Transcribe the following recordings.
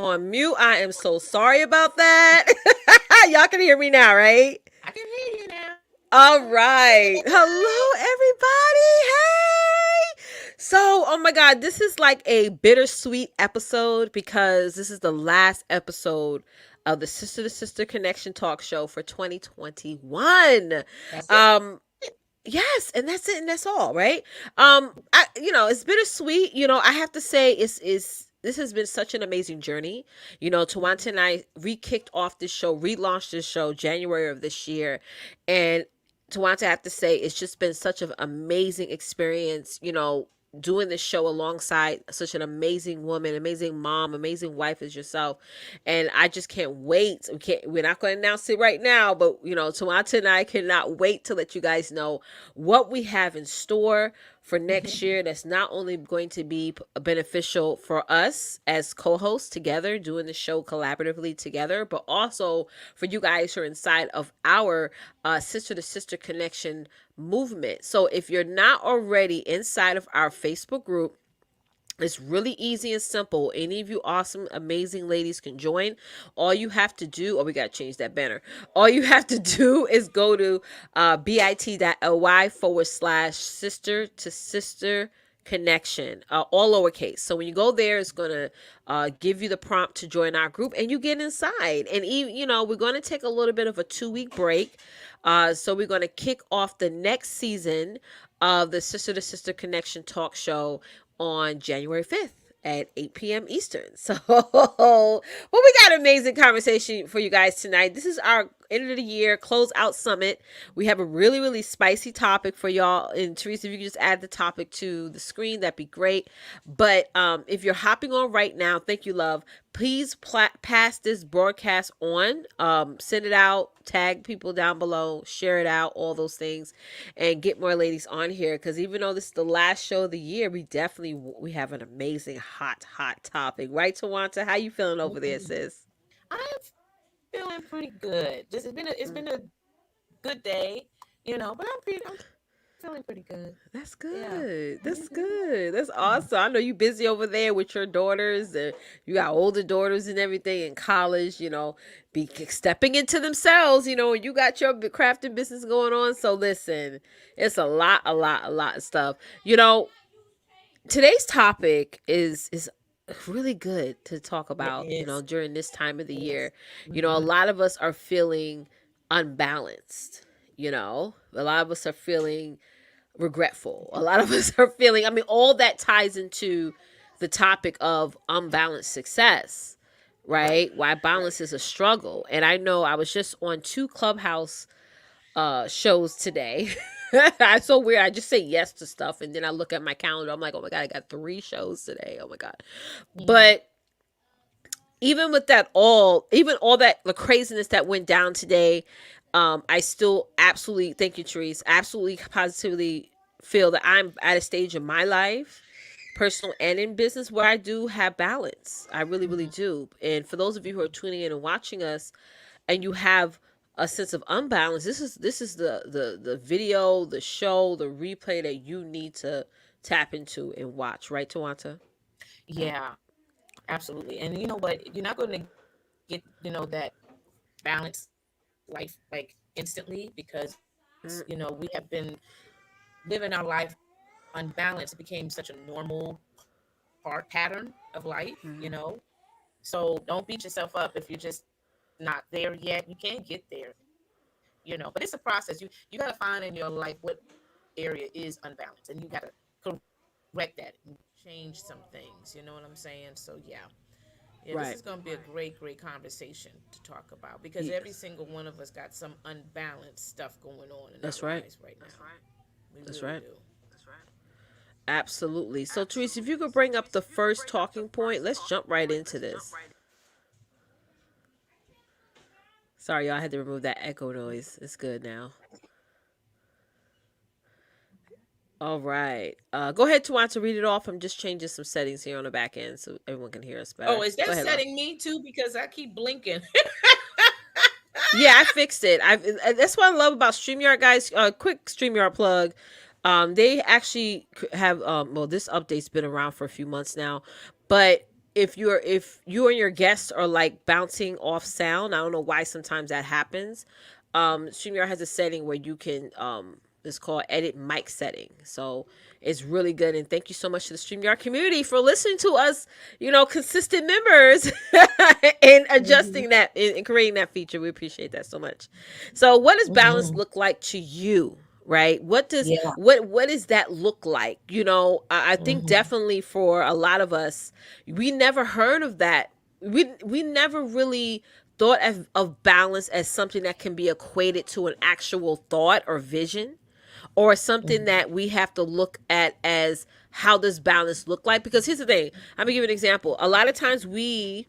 on mute. I am so sorry about that. Y'all can hear me now, right? I can hear you now. All right. Hello, everybody. Hey. So, oh my God, this is like a bittersweet episode because this is the last episode of the Sister to Sister Connection Talk Show for 2021. That's it. Um, yes, and that's it, and that's all, right? It's bittersweet. I have to say, is this has been such an amazing journey. Tawanta and I re-kicked off this show, relaunched this show January of this year, and Tawanta, I have to say, it's just been such an amazing experience. Doing this show alongside such an amazing woman, amazing mom, amazing wife as yourself, and I just can't wait. We're not going to announce it right now, but Tawanta and I cannot wait to let you guys know what we have in store for next year. That's not only going to be beneficial for us as co-hosts together, doing the show collaboratively together, but also for you guys who are inside of our sister to sister connection movement. So if you're not already inside of our Facebook group, it's really easy and simple. Any of you awesome, amazing ladies can join. All you have to do, we got to change that banner. All you have to do is go to bit.ly/sister to sister connection, all lowercase. So when you go there, it's going to give you the prompt to join our group and you get inside. And even, we're going to take a little bit of a 2-week break. So we're going to kick off the next season of the Sister to Sister Connection Talk Show on January 5th at 8 p.m. Eastern. So, well, we got an amazing conversation for you guys tonight. This is our end of the year closeout summit. We have a really, really spicy topic for y'all. And Teresa, if you could just add the topic to the screen, that'd be great. But if you're hopping on right now, thank you, love. Please pass this broadcast on. Send it out. Tag people down below. Share it out. All those things, and get more ladies on here. Because even though this is the last show of the year, we have an amazing hot topic, right, Tawanta? How you feeling over there, sis? I'm feeling pretty good. It's been a good day, but I'm feeling pretty good. That's Yeah. good. That's good. That's awesome. I know you busy over there with your daughters. You got older daughters and everything in college, be stepping into themselves, and you got your crafting business going on. So listen, it's a lot of stuff. Today's topic is really good to talk It about, is. during this time of the It year. is. A Mhm. lot of us are feeling unbalanced, a lot of us are feeling regretful. A lot of us are feeling, all that ties into the topic of unbalanced success, Right. right? Why balance is a struggle. And I know I was just on 2 Clubhouse shows today. I'm so weird. I just say yes to stuff and then I look at my calendar. I'm like, oh my God, I got 3 shows today. Oh my God. Mhm. But even with even all that the craziness that went down today, I still absolutely, thank you, Therese, absolutely positively feel that I'm at a stage in my life, personal and in business, where I do have balance. I really, really Mhm. do. And for those of you who are tuning in and watching us, and you have a sense of unbalance, this is the video, the show, the replay that you need to tap into and watch, right, Tawanta? Yeah, absolutely. And you know what? You're not going to get, that balance life like instantly because, Mm, we have been living our life unbalanced. It became such a normal part pattern of life, mm. So don't beat yourself up if you're just not there yet. You can't get there, but it's a process. You got to find in your life what area is unbalanced and you got to correct that and change some things. You know what I'm saying? So yeah, this Right. is going to be a great conversation to talk about because every Yes. single one of us got some unbalanced stuff going on in our That's right. lives right now. We That's really right. do. Absolutely. So, Teresa, if you could bring up the first talking point, let's jump right into this. Sorry, y'all, I had to remove that echo noise. It's good now. All right. Go ahead, Tuan, to read it off. I'm just changing some settings here on the back end so everyone can hear us Oh, better. is Go that ahead, love. setting me too? Because I keep blinking. Yeah, I fixed it. That's what I love about StreamYard, guys. Quick StreamYard plug. They actually have well, this update's been around for a few months now, but if you and your guests are like bouncing off sound, I don't know why sometimes that happens. StreamYard has a setting where you can it's called edit mic setting. So it's really good. And thank you so much to the StreamYard community for listening to us, consistent members and Mhm. adjusting that and creating that feature. We appreciate that so much. So what does balance Mhm. look like to you? Right? Yeah. What does that look like? I think Mhm. definitely for a lot of us, we never heard of that. We never really thought of balance as something that can be equated to an actual thought or vision, or something Mhm. that we have to look at as how does balance look like. Because here's the thing, I'm gonna give you an example. A lot of times we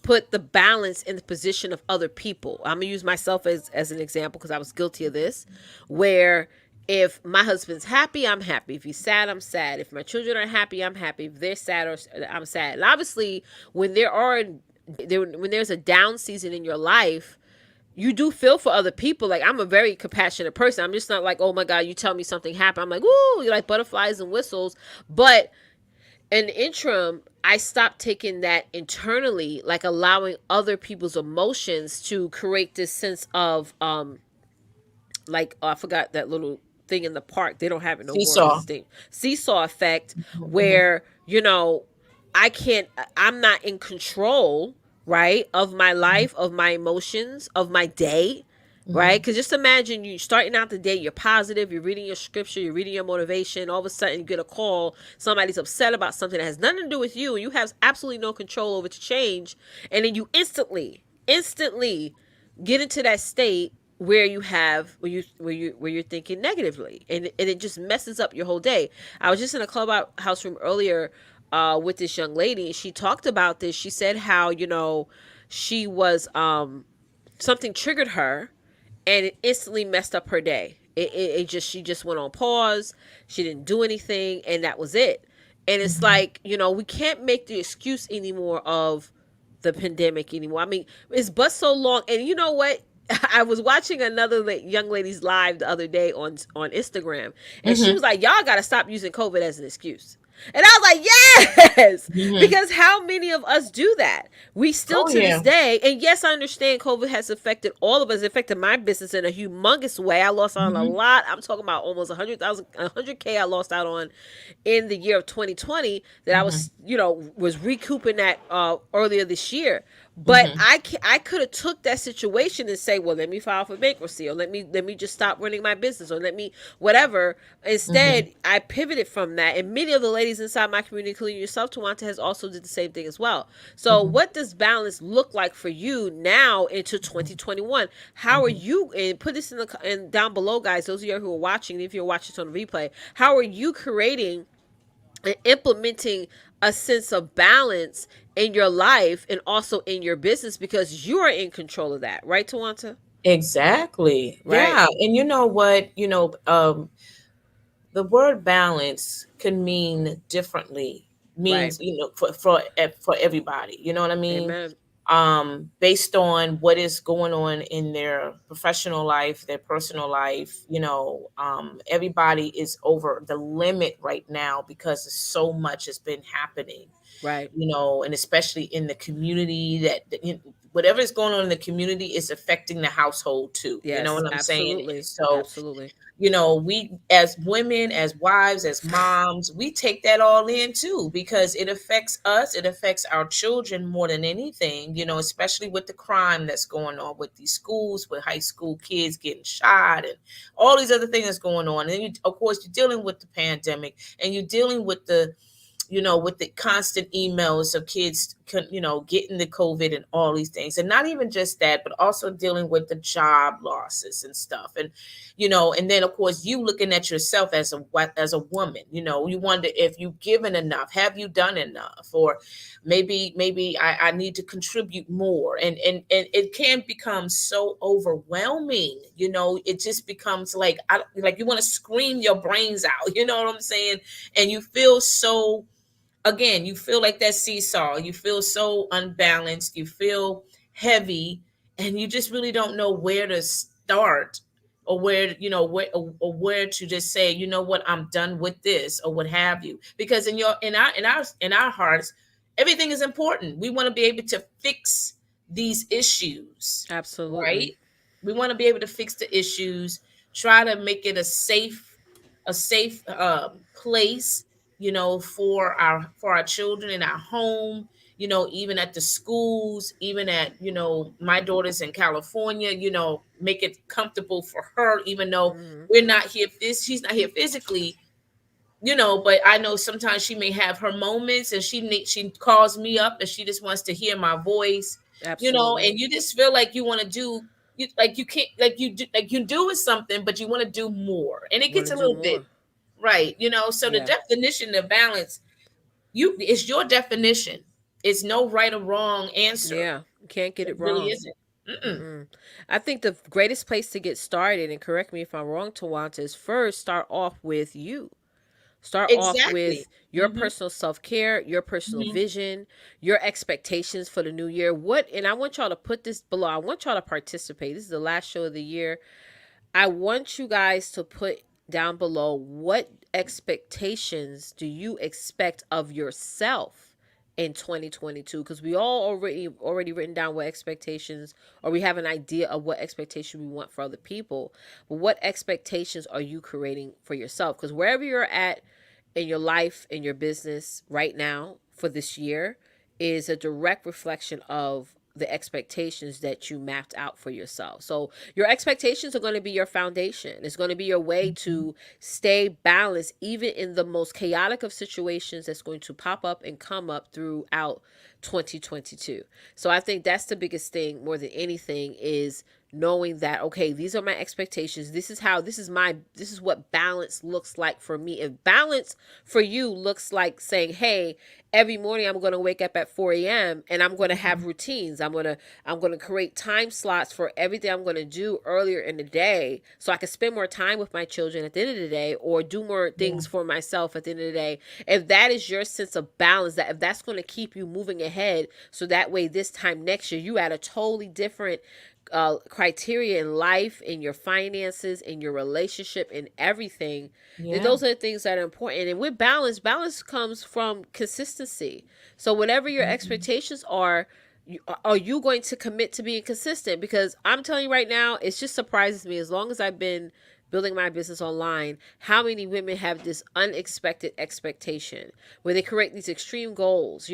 put the balance in the position of other people. I'm gonna use myself as an example because I was guilty of this, where if my husband's happy, I'm happy. If he's sad, I'm sad. If my children are happy, I'm happy. If they're sad, or I'm sad. And obviously, when when there's a down season in your life, you do feel for other people. Like, I'm a very compassionate person. I'm just not like, oh my god, you tell me something happened, I'm like, woo, you like butterflies and whistles. But in the interim, I stopped taking that internally, like allowing other people's emotions to create this sense of like, oh, I forgot that little thing in the park. They don't have it no more because Seesaw. it's seesaw effect, Mhm. where I can't. I'm not in control, right, of my Mhm. life, of my emotions, of my day. Right? Mhm. Because just imagine you starting out the day, you're positive, you're reading your scripture, you're reading your motivation. All of a sudden, you get a call, somebody's upset about something that has nothing to do with you, and you have absolutely no control over to change. And then you instantly get into that state where you have where you're thinking negatively, and it just messes up your whole day. I was just in a clubhouse room earlier with this young lady, and she talked about this. She said how she was something triggered her, and it instantly messed up her day. It just she just went on pause. She didn't do anything, and that was it. And it's Mhm. like, we can't make the excuse anymore of the pandemic anymore. I mean, it's but so long. And you know what? I was watching another young lady's live the other day on Instagram, and she Mhm. was like, "Y'all got to stop using COVID as an excuse." And I was like, yes, Mhm. because how many of us do that? We still Oh to this yeah. day, and yes, I understand COVID has affected all of us. It affected my business in a humongous way. I lost out on a Mhm. lot. I'm talking about almost 100,000, 100K I lost out on in the year of 2020 that I Mhm. was recouping that earlier this year. But Mhm. I could have took that situation and say, well, let me file for bankruptcy, or let me just stop running my business, or let me whatever. Mhm. Instead, I pivoted from that, and many of the ladies inside my community, including yourself, Tawanta, has also did the same thing as well. So, Mhm. what does balance look like for you now into 2021? How are Mhm. you? And put this in down below, guys. Those of you who are watching, if you're watching this on the replay, how are you creating and implementing a sense of balance in your life and also in your business, because you are in control of that, right, Tawanta? Exactly. Right, Yeah. And you know what? The word balance can mean differently. right. Means for everybody. You know what I mean? Amen. Based on what is going on in their professional life, their personal life. Everybody is over the limit right now because so much has been happening. Right. And especially in the community whatever is going on in the community is affecting the household too. You know Yes, what I'm saying? absolutely. So Absolutely. we as women, as wives, as moms, we take that all in too because it affects us, it affects our children more than anything, especially with the crime that's going on with these schools, with high school kids getting shot and all these other things that's going on. And then of course you're dealing with the pandemic, and you're dealing with with the constant emails of kids, getting the COVID and all these things. And not even just that, but also dealing with the job losses and stuff. And then of course you looking at yourself as a woman, you wonder if you've given enough, have you done enough? Or maybe I need to contribute more. And it can become so overwhelming, it just becomes like you want to scream your brains out, you know what I'm saying? And you feel so, again, you feel like that seesaw. You feel so unbalanced. You feel heavy, and you just really don't know where to start, or where to just say, you know what, I'm done with this, or what have you. Because in our hearts, everything is important. We want to be able to fix these issues, Absolutely. right? We want to be able to fix the issues, try to make it a safe place, for our children in our home, even at the schools, even at, my daughter's in California, make it comfortable for her, even though Hmm. she's not here physically, but I know sometimes she may have her moments, and she calls me up and she just wants to hear my voice, Absolutely. and you just feel like you want to do, you can't, like you doing something, but you want to do more, and it Want gets to a do little bit, more. right, so the Yeah. definition of balance, it's your definition. It's no right or wrong answer. Yeah. You can't get It it really wrong. isn't. Mm-mm. Mm-mm. I think the greatest place to get started, and correct me if I'm wrong, Tawanta, is first start off with you. Start off Exactly. with your Hmm. personal self care, your personal Hmm. vision, your expectations for the new year. What, and I want y'all to put this below. I want y'all to participate. This is the last show of the year. I want you guys to put down below, what expectations do you expect of yourself in 2022, because we all already written down what expectations, or we have an idea of what expectation we want for other people, but what expectations are you creating for yourself? Because wherever you're at in your life, in your business right now for this year, is a direct reflection of the expectations that you mapped out for yourself. So your expectations are going to be your foundation. It's going to be your way to stay balanced even in the most chaotic of situations that's going to pop up and come up throughout 2022. So I think that's the biggest thing more than anything, is knowing that, okay, these are my expectations. This is what balance looks like for me. If balance for you looks like saying, hey, every morning I'm going to wake up at 4 a.m. and I'm going to have routines. I'm going to create time slots for everything I'm going to do earlier in the day, so I can spend more time with my children at the end of the day, or do more Yeah. things for myself at the end of the day. If that is your sense of balance, that if that's going to keep you moving ahead, so that way this time next year you at a totally different criteria in life, in your finances, in your relationship, in everything, then Yeah. those are the things that are important. And with balance, balance comes from consistency. So whatever your Mhm. expectations are you going to commit to being consistent? Because I'm telling you right now, it just surprises me, as long as I've been building my business online, how many women have this unexpected expectation where they create these extreme goals,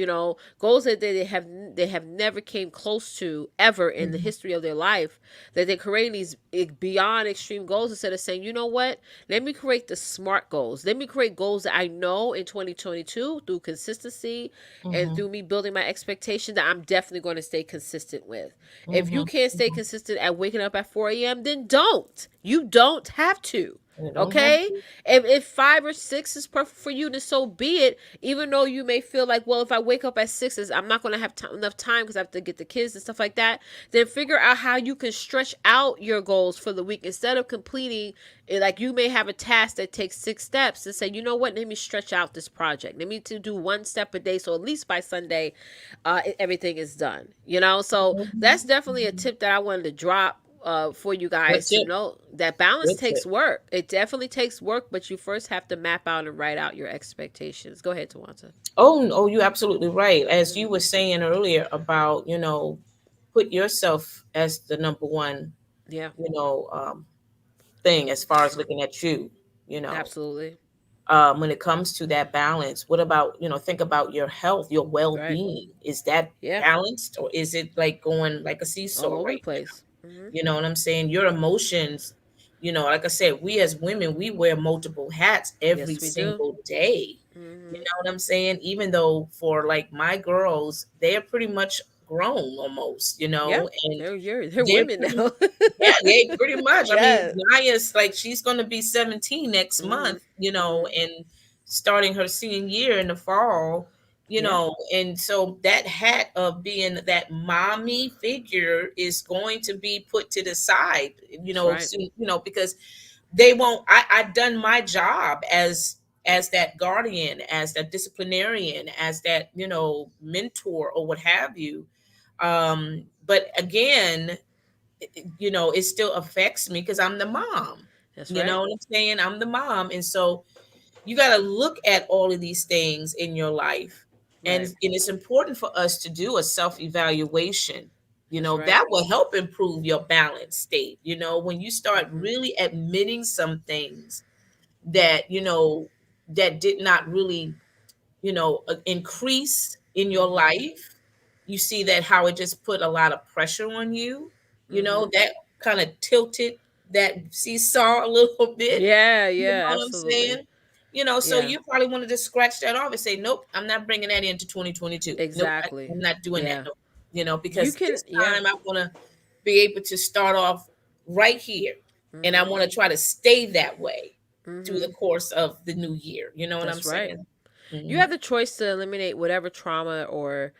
goals that they have never came close to ever in the Mhm. history of their life, that they're creating these beyond extreme goals, instead of saying, you know what, let me create the smart goals. Let me create goals that I know in 2022, through consistency and Mhm. through me building my expectation, that I'm definitely going to stay consistent with. If you Mhm. can't stay Mhm. consistent at waking up at 4 a.m., then don't. You don't have to. You don't have Okay? to. If 5 or 6 is perfect for you, then so be it. Even though you may feel like, well, if I wake up at 6, I'm not going to have enough time because I have to get the kids and stuff like that, then figure out how you can stretch out your goals for the week, instead of completing it. Like, you may have a task that takes 6 steps, and say, you know what, let me stretch out this project. Let me to do 1 step a day, so at least by Sunday, everything is done. So Mhm. that's definitely a Mhm. tip that I wanted to drop for you Good guys, to tip. know that balance Good takes tip. work. It definitely takes work, but you first have to map out and write out your expectations. Go ahead, Tawanta. Oh, you're absolutely right. As you Mm, were saying earlier about, put yourself as the number one, yeah, you know, um, thing as far as looking at you, you know. absolutely. When it comes to that balance, what about, think about your health, your Right. well-being. Is that Yeah. balanced, or is it like going like a All seesaw over the right place. Hmm. You know what I'm saying? Your emotions, like I said, we as women, we wear multiple hats every Yes, we do. single day. You Hmm. know what I'm saying? Even though for like my girls, they're pretty much grown almost, Yeah. and They're they're women pretty, now. yeah, they pretty much. I mean, Yeah. Naya's like she's gonna be 17 next Hmm. month, Hmm. and starting her senior year in the fall, Yeah. and so that hat of being that mommy figure is going to be put to the side, That's right. soon, because they won't. I've done my job as that guardian, as that disciplinarian, as that mentor or what have you. But again, it still affects me because I'm the mom. That's You know right. what I'm saying? I'm the mom. And so you got to look at all of these things in your life. Right. And it's important for us to do a self-evaluation. That's right. That will help improve your balance state. When you start Mhm. really admitting some things that that did not really increase in your Mhm. life, you see that how it just put a lot of pressure on you, Mhm. that kind of tilted that seesaw a little bit. Yeah, You yeah, know what I'm absolutely. saying? So Yeah. you probably wanted to scratch that off and say, nope, I'm not bringing that into 2022. Nope, Exactly. I'm not doing that. Yeah. No, You because can, this yeah. time I want to be able to start off right here, and I Mhm. want to try to stay that way through the Mhm. course of the new year. You know what I'm That's right. saying? You Hmm. have the choice to eliminate whatever trauma or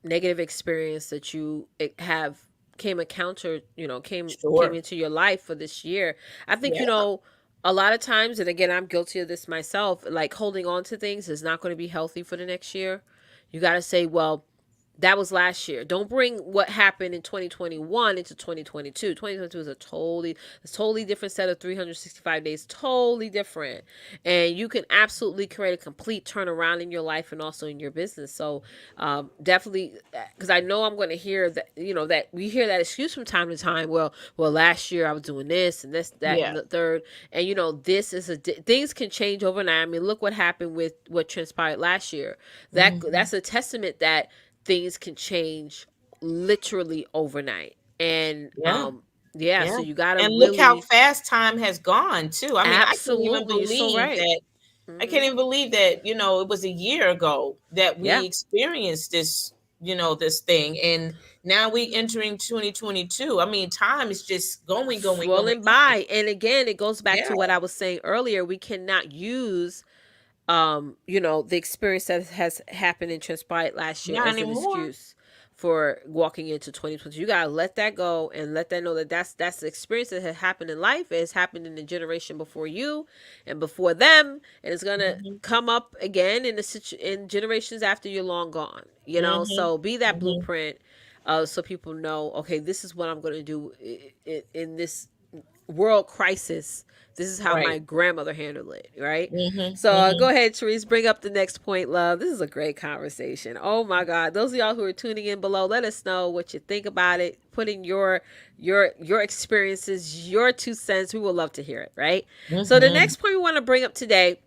negative experience that you have came encounter, came Sure. into your life for this year. I think, Yeah. a lot of times, and again, I'm guilty of this myself, like holding on to things is not going to be healthy for the next year. You got to say, well, that was last year. Don't bring what happened in 2021 into 2022. 2022 is a totally different set of 365 days, totally different. And you can absolutely create a complete turnaround in your life and also in your business. So, definitely, because I know I'm going to hear that, that we hear that excuse from time to time. Well, last year I was doing this and this, that, and Yeah. the third. And, this is things can change overnight. I mean, look what happened with what transpired last year. Hmm. That's a testament that things can change literally overnight. And Yeah. yeah, Yeah. so you got to And look how really, fast time has gone too. I mean, absolutely, you're so right. I can't Mhm. even believe that, it was a year ago that Yeah. we experienced this, this thing. And now we entering 2022. I mean, time is just going, going, going, Swirling going. by. And again, it goes back Yeah. to what I was saying earlier. We cannot use the experience that has happened and transpired last year Not as an anymore. excuse for walking into 2020. You gotta let that go and let that know that that's the experience that had happened in life. It has happened in the generation before you and before them, and it's gonna Hmm. come up again in generations after you're long gone. Hmm. So be that Hmm. blueprint, so people know. Okay, this is what I'm gonna do in this world crisis. This is how my Right. grandmother handled it, right? Hmm. So go Hmm. ahead, Therese, bring up the next point, love. This is a great conversation. Oh my God. Those of y'all who are tuning in below, let us know what you think about it. Put in your experiences, your 2 cents. We would love to hear it, right? So the Hmm. next point we want to bring up today,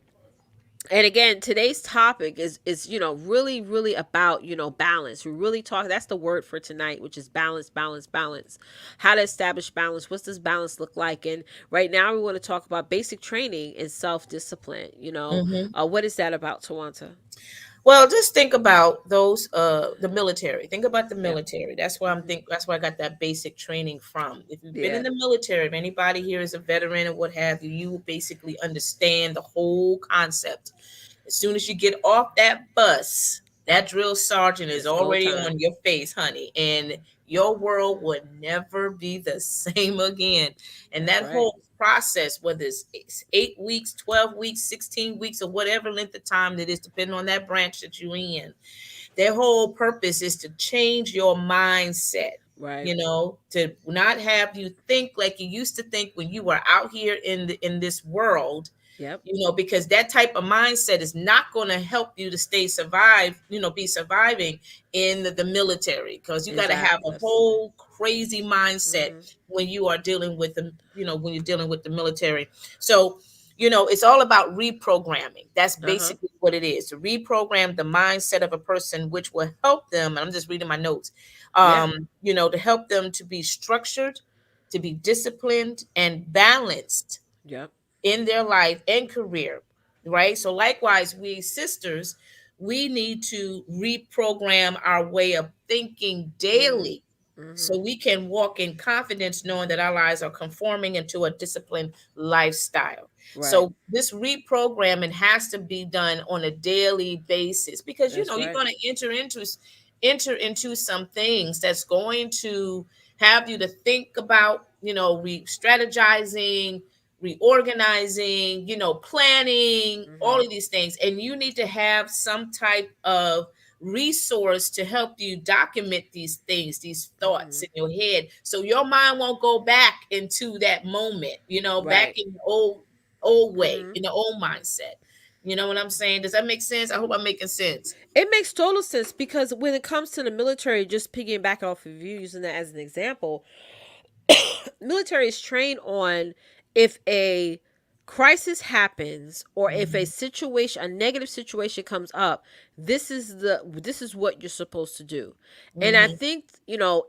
and again, today's topic is really about balance. We really talk, that's the word for tonight, which is balance, balance, balance. How to establish balance, what does balance look like? And right now we want to talk about basic training and self-discipline. Hmm. What is that about, Tawanta? Well, just think about those the military. Think about the Yep. military. That's where Hmm. that's where I got that basic training from. If you've been in Yeah. the military, if anybody here is a veteran or what have you, you will basically understand the whole concept. As soon as you get off that bus, that drill sergeant is It's go already time. on your face, honey, and your world would never be the same again. And That's that right. whole process, whether it's 8 weeks, 12 weeks, 16 weeks, or whatever length of time that is, depending on that branch that you're in, their whole purpose is to change your mindset, Right. to not have you think like you used to think when you were out here in this world, Yep. because that type of mindset is not going to help you to be surviving in the military, because you got to have Exactly. a Absolutely. whole crazy mindset Hmm. when you are dealing with when you're dealing with the military. So, it's all about reprogramming. That's Uh-huh. basically what it is, to reprogram the mindset of a person, which will help them. And I'm just reading my notes, Yeah. to help them to be structured, to be disciplined and balanced Yep. in their life and career, right? So, likewise, we sisters, we need to reprogram our way of thinking Hmm. daily Hmm. so we can walk in confidence, knowing that our lives are conforming into a disciplined lifestyle. Right. So, this reprogramming has to be done on a daily basis, because That's you're right. going to enter into some things that's going to have you to think about, strategizing, reorganizing, planning, all Hmm. of these things. And you need to have some type of resource to help you document these things, these thoughts Hmm. in your head, so your mind won't go back into that moment, back Right. in the old way, Hmm. in the old mindset. You know what I'm saying? Does that make sense? I hope I'm making sense. It makes total sense because when it comes to the military, just piggybacking off of you using that as an example, military is trained on if a crisis happens or if a Hmm. situation, a negative situation comes up, this is what you're supposed to do. And I Hmm. think,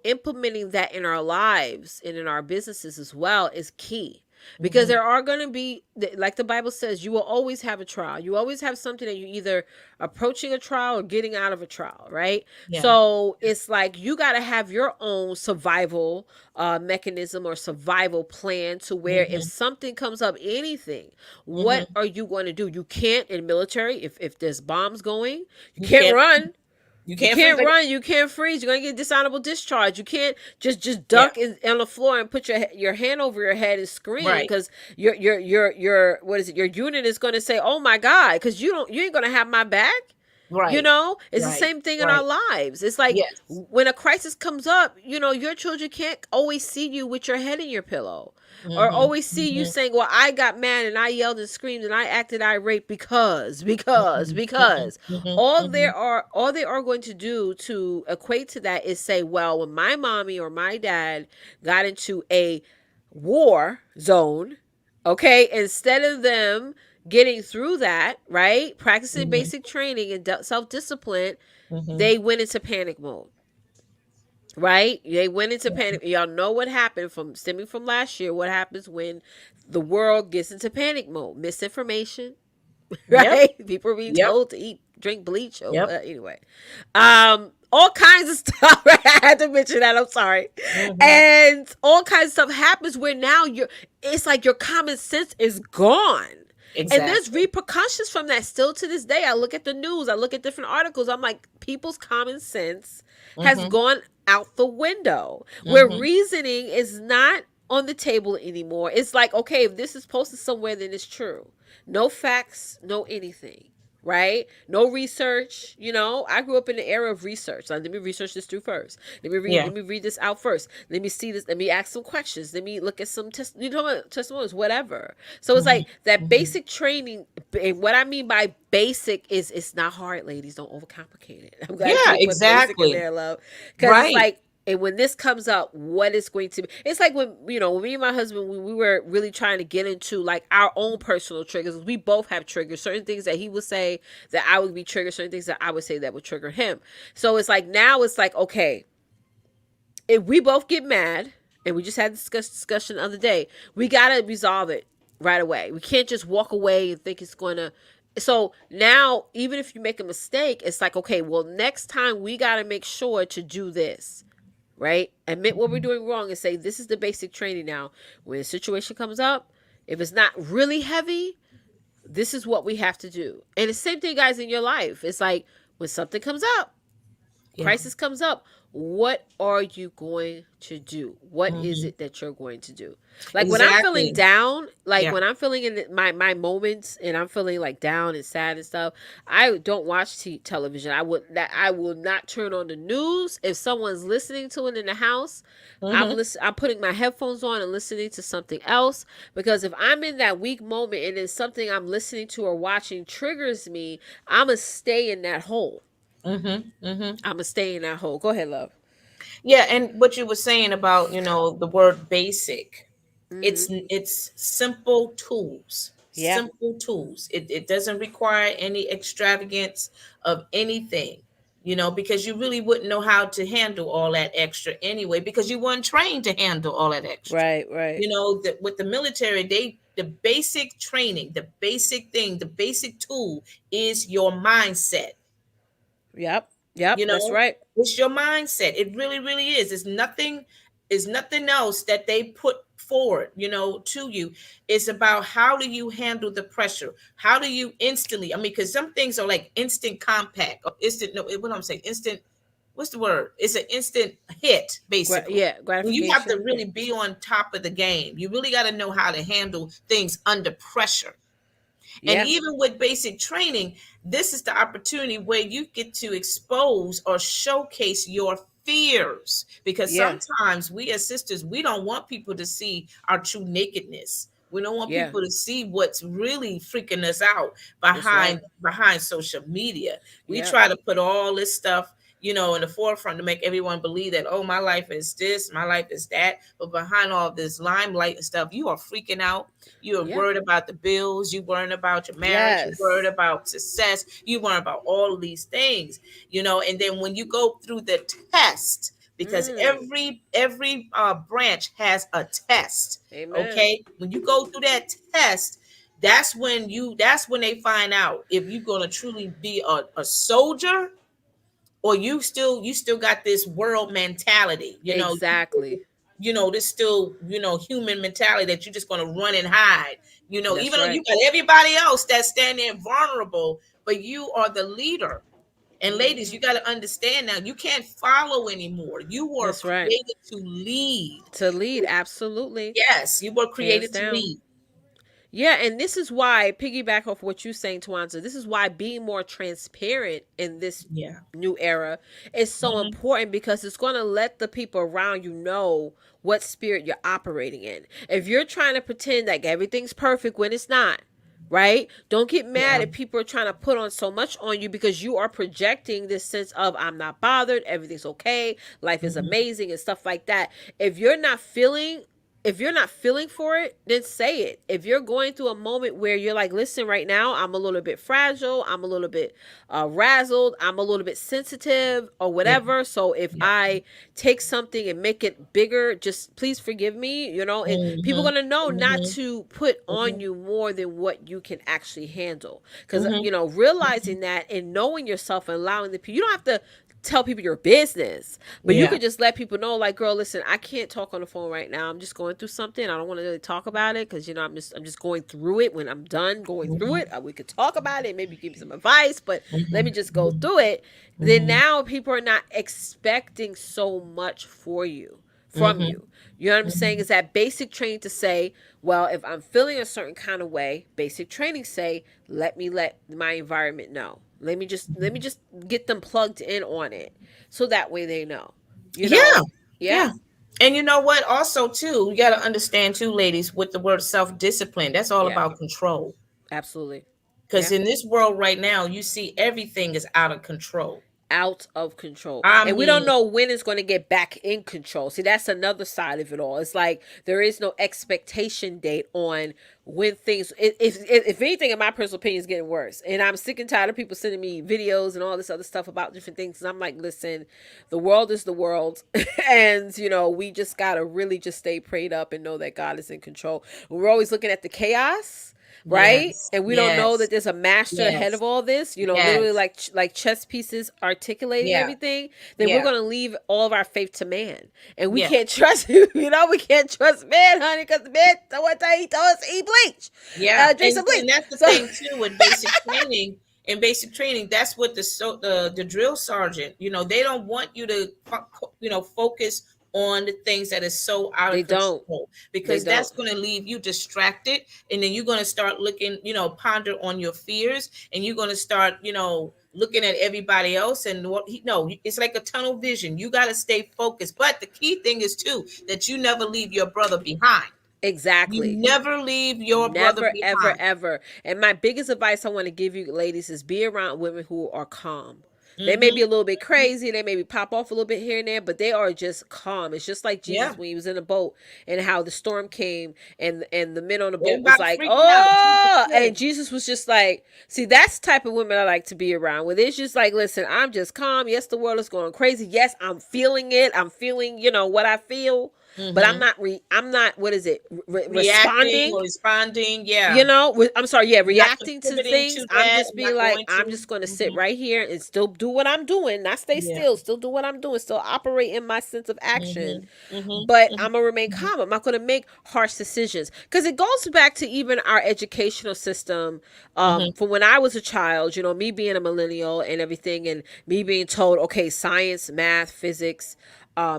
implementing that in our lives and in our businesses as well is key, because Hmm. there are going to be, like the Bible says, you will always have a trial. You always have something that you either approaching a trial or getting out of a trial, right? Yeah. So it's like you got to have your own survival mechanism or survival plan, to where if Hmm. something comes up, anything, what Hmm. are you going to do? You can't, in military, if there's bombs going, you You can't can't. run. You You can't freeze. can't Like, run. You can't freeze. You're gonna get dishonorable discharge. You can't just yeah. duck on the floor and put your hand over your head and scream, Right. because your what is it? Your unit is gonna say, "Oh my God," because you ain't gonna have my back. Right. It's the Right. same thing in our Right. lives. It's like Yes. when a crisis comes up, your children can't always see you with your head in your pillow, or Hmm. always see you Hmm. saying, "Well, I got mad and I yelled and screamed and I acted irate because, Hmm. Hmm. because." Hmm. All they are going to do to equate to that is say, "Well, when my mommy or my dad got into a war zone, okay, instead of them getting through that, right? Practicing Hmm. basic training and self discipline, Hmm. they went into panic mode." Right? They went into panic. Y'all know what happened from stemming from last year. What happens when the world gets into panic mode? Misinformation, Yep. right? People are being Yep. told to drink bleach, or Yep. anyway, all kinds of stuff. Right? I had to mention that. I'm sorry, Hmm. and all kinds of stuff happens where now it's like your common sense is gone. And there's Exactly. repercussions from that still to this day. I look at the news, I look at different articles. I'm like, people's common sense has Hmm. gone out the window, where Hmm. reasoning is not on the table anymore. It's like, okay, if this is posted somewhere, then it's true. No facts, no anything, right? No research. I grew up in the era of research. Like, let me research this through first. Yeah. Let me read this out first. Let me see this. Let me ask some questions. Let me look at some testimonials, whatever. So it's Hmm. like that Hmm. basic training. And what I mean by basic is, it's not hard, ladies. Don't overcomplicate it. I'm glad Yeah. you put basic in Exactly. there, love, because it's Right. like, and when this comes up, what is going to be? It's like when, when me and my husband, we were really trying to get into like our own personal triggers. We both have triggers. Certain things that he would say that I would be triggered. Certain things that I would say that would trigger him. So it's like, now it's like, okay, if we both get mad, and we just had this discussion the other day, we gotta resolve it right away. We can't just walk away and think it's gonna. So now, even if you make a mistake, it's like, okay, well, next time we gotta make sure to do this, right? Admit what we're Mhm. doing wrong and say, this is the basic training now. When a situation comes up, if it's not really heavy, this is what we have to do. And the same thing, guys, in your life. It's like, when something comes up, Yeah. crisis comes up, what are you going to do? What is Hmm. it that you're going to do? Like when I'm feeling Exactly. down, like Yeah. when I'm feeling in my moments and I'm feeling like down and sad and stuff, I don't watch television. I will not turn on the news. If someone's listening to it in the house, Hmm. I'm putting my headphones on and listening to something else, because if I'm in that weak moment and then something I'm listening to or watching triggers me, I'm gonna stay in that hole. Hmm. Hmm. I'm gonna stay in that hole. Go ahead, love. Yeah, and what you were saying about, the word basic, Mm-hmm. it's simple tools. Yeah. Simple tools. It doesn't require any extravagance of anything, because you really wouldn't know how to handle all that extra anyway, because you weren't trained to handle all that extra. Right. Right. That with the military, the basic training, the basic thing, the basic tool is your mindset. Yep. Yep. you That's know right. it's your mindset. It really, really is nothing else that they put forward, to you. It's about how do you handle the pressure, how do you instantly, because some things are like instant compact or instant, no, what I'm saying, instant, what's the word, it's an instant hit basically. Yeah. And you have to Gratification. really be on top of the game. You really got to know how to handle things under pressure. And Yeah. even with basic training, this is the opportunity where you get to expose or showcase your fears. Because Yeah. sometimes we as sisters, we don't want people to see our true nakedness. We don't want Yeah. people to see what's really freaking us out That's right. behind social media. We Yep. try to put all this stuff, in the forefront to make everyone believe that, oh, my life is this, my life is that. But behind all this limelight and stuff, you are freaking out. You are Yeah. worried about the bills. You worried about your marriage. You worried Yes. about success. You worried about all of these things, And then when you go through the test, because Mm. every branch has a test. Amen. Okay, when you go through that test, that's when they find out if you're going to truly be a soldier, or you still got this world mentality. Exactly. This still human mentality that you're just going to run and hide. That's Even though you right. got everybody else that's standing there vulnerable, but you are the leader. And ladies, Hmm. you got to understand now, you can't follow anymore. You were That's right. created to lead. To lead, absolutely. Yes, you were Hands created to down. lead. Yeah, and this is why, piggyback off what you're saying, Twanza, this is why being more transparent in this Yeah. new era is so Hmm. important, because it's going to let the people around you know what spirit you're operating in. If you're trying to pretend like everything's perfect when it's not, right? Don't get mad Yeah. if people are trying to put on so much on you, because you are projecting this sense of I'm not bothered, everything's okay, life is Hmm. amazing and stuff like that. If you're not feeling if you're not feeling for it, then say it. If you're going through a moment where you're like, listen, right now, I'm a little bit fragile, I'm a little bit razzled, I'm a little bit sensitive, or Yeah. whatever. So if Yeah. I take something and make it bigger, just please forgive me, and people Hmm. are going to know not Hmm. to put on Hmm. you more than what you can actually handle. Because, Hmm. realizing that and knowing yourself and allowing the people, you don't have to tell people your business, but you Yeah. could just let people know, like, girl, listen, I can't talk on the phone right now, I'm just going through something, I don't want to really talk about it, because I'm just going through it. When I'm done going through Hmm. it, we could talk about it, maybe give you some advice, but let me just go Hmm. through it. Then Hmm. now people are not expecting so much from Hmm. you. You know what I'm saying? Hmm. Is that basic training to say, well, if I'm feeling a certain kind of way, basic training say, let my environment know. Let me just get them plugged in on it, so that way they know. You Yeah. know? Yeah. Yeah. And you know what? Also, too, you got to understand, too, ladies, with the word self discipline, that's all Yeah. about control. Absolutely. Because Yeah. in this world right now, you see everything is out of control. Out of control. I And we don't mean, know when it's going to get back in control. See, that's another side of it all. It's like there is no expectation date on when things, if anything, in my personal opinion, is getting worse. And I'm sick and tired of people sending me videos and all this other stuff about different things. And I'm like, listen, the world is the world. And, we just got to really just stay prayed up and know that God is in control. We're always looking at the chaos, right? yes, And we don't know that yes, there's a master ahead of yes, all this, literally yes, like chess pieces articulating yeah, everything. Then we're yeah, going to leave all of our faith to man, and we yeah, can't trust we can't trust man, honey, because the man, so one time he told us to eat bleach, yeah. drink And some see, bleach. and that's the So thing too with basic training. In basic training, that's what the drill sergeant, they don't want you to focus on the things that is so out they of don't, control, they because don't. that's going to leave you distracted, and then you're going to start looking, ponder on your fears, and you're going to start, looking at everybody else, and what no, it's like a tunnel vision. You got to stay focused, but the key thing is too that you never leave your brother behind. You Exactly. never leave your brother Never, ever, behind. ever. And my biggest advice I want to give you, ladies, is be around women who are calm. They may be Mm-hmm. a little bit crazy, they maybe pop off a little bit here and there, but they are just calm. It's just like Yeah. Jesus when he was in a boat and how the storm came, and the men on the boat was Everybody like, freaking out. Jesus "Oh," and said. Jesus was just like, see, that's the type of women I like to be around. Where it's just like, listen, I'm just calm. Yes, the world is going crazy. Yes, I'm feeling it. I'm feeling, what I feel, but I'm Mm-hmm. not. I'm not. What is it? Reacting Responding. or responding. Yeah. I'm sorry, yeah, You're not reacting to contributing things. to I'm that. just I'm being not like, going I'm to. just going to sit Mm-hmm. right here and still do what I'm doing, not stay Yeah. still do what I'm doing, still operate in my sense of action. Mm-hmm. Mm-hmm. But I'm going to remain Mm-hmm. calm. I'm not going to make harsh decisions, because it goes back to even our educational system. Mm-hmm. From when I was a child, me being a millennial and everything, and me being told, okay, science, math, physics,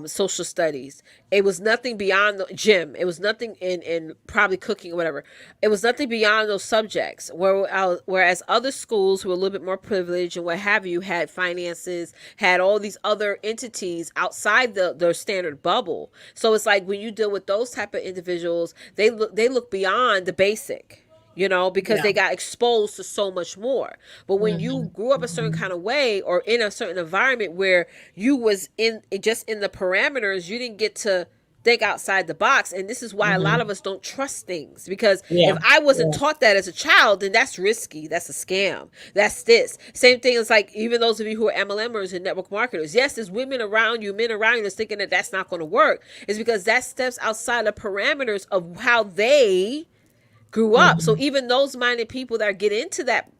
social studies. It was nothing beyond the gym. It was nothing in probably cooking or whatever. It was nothing beyond those subjects. Whereas other schools who were a little bit more privileged and what have you had finances, had all these other entities outside their standard bubble. So it's like when you deal with those type of individuals, they look beyond the basic, because Yeah. they got exposed to so much more. But when you Mhm. grew up a certain Mhm. kind of way or in a certain environment where you was in just in the parameters, you didn't get to think outside the box. And this is why a lot of Mhm. us don't trust things, because if Yeah. I wasn't Yeah. taught that as a child, then that's risky, that's a scam, that's this same thing as like even those of you who are MLMers and network marketers. Yes, there's women around you, men around you that's thinking that that's not going to work. It's because that steps outside the parameters of how they grew up. So Mhm. even those minded people that get into that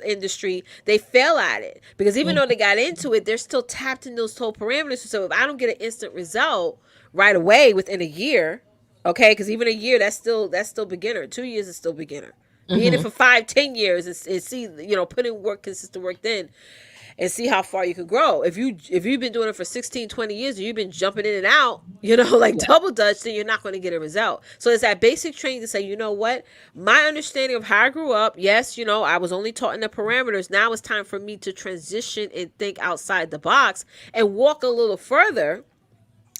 industry, they fail at it, because even though Mhm. they got into it, they're still tapped in those total parameters. So if I don't get an instant result right away within a year, okay, because even a year, that's still beginner. 2 years is still beginner. Being it Mhm. for 5, 10 years is see, put in work, consistent work, then and see how far you can grow. If you've been doing it for 16, 20 years and you've been jumping in and out, like Yeah. double dutch, then you're not going to get a result. So it's that basic training to say, you know what, my understanding of how I grew up, yes, I was only taught in the parameters. Now it's time for me to transition and think outside the box and walk a little further.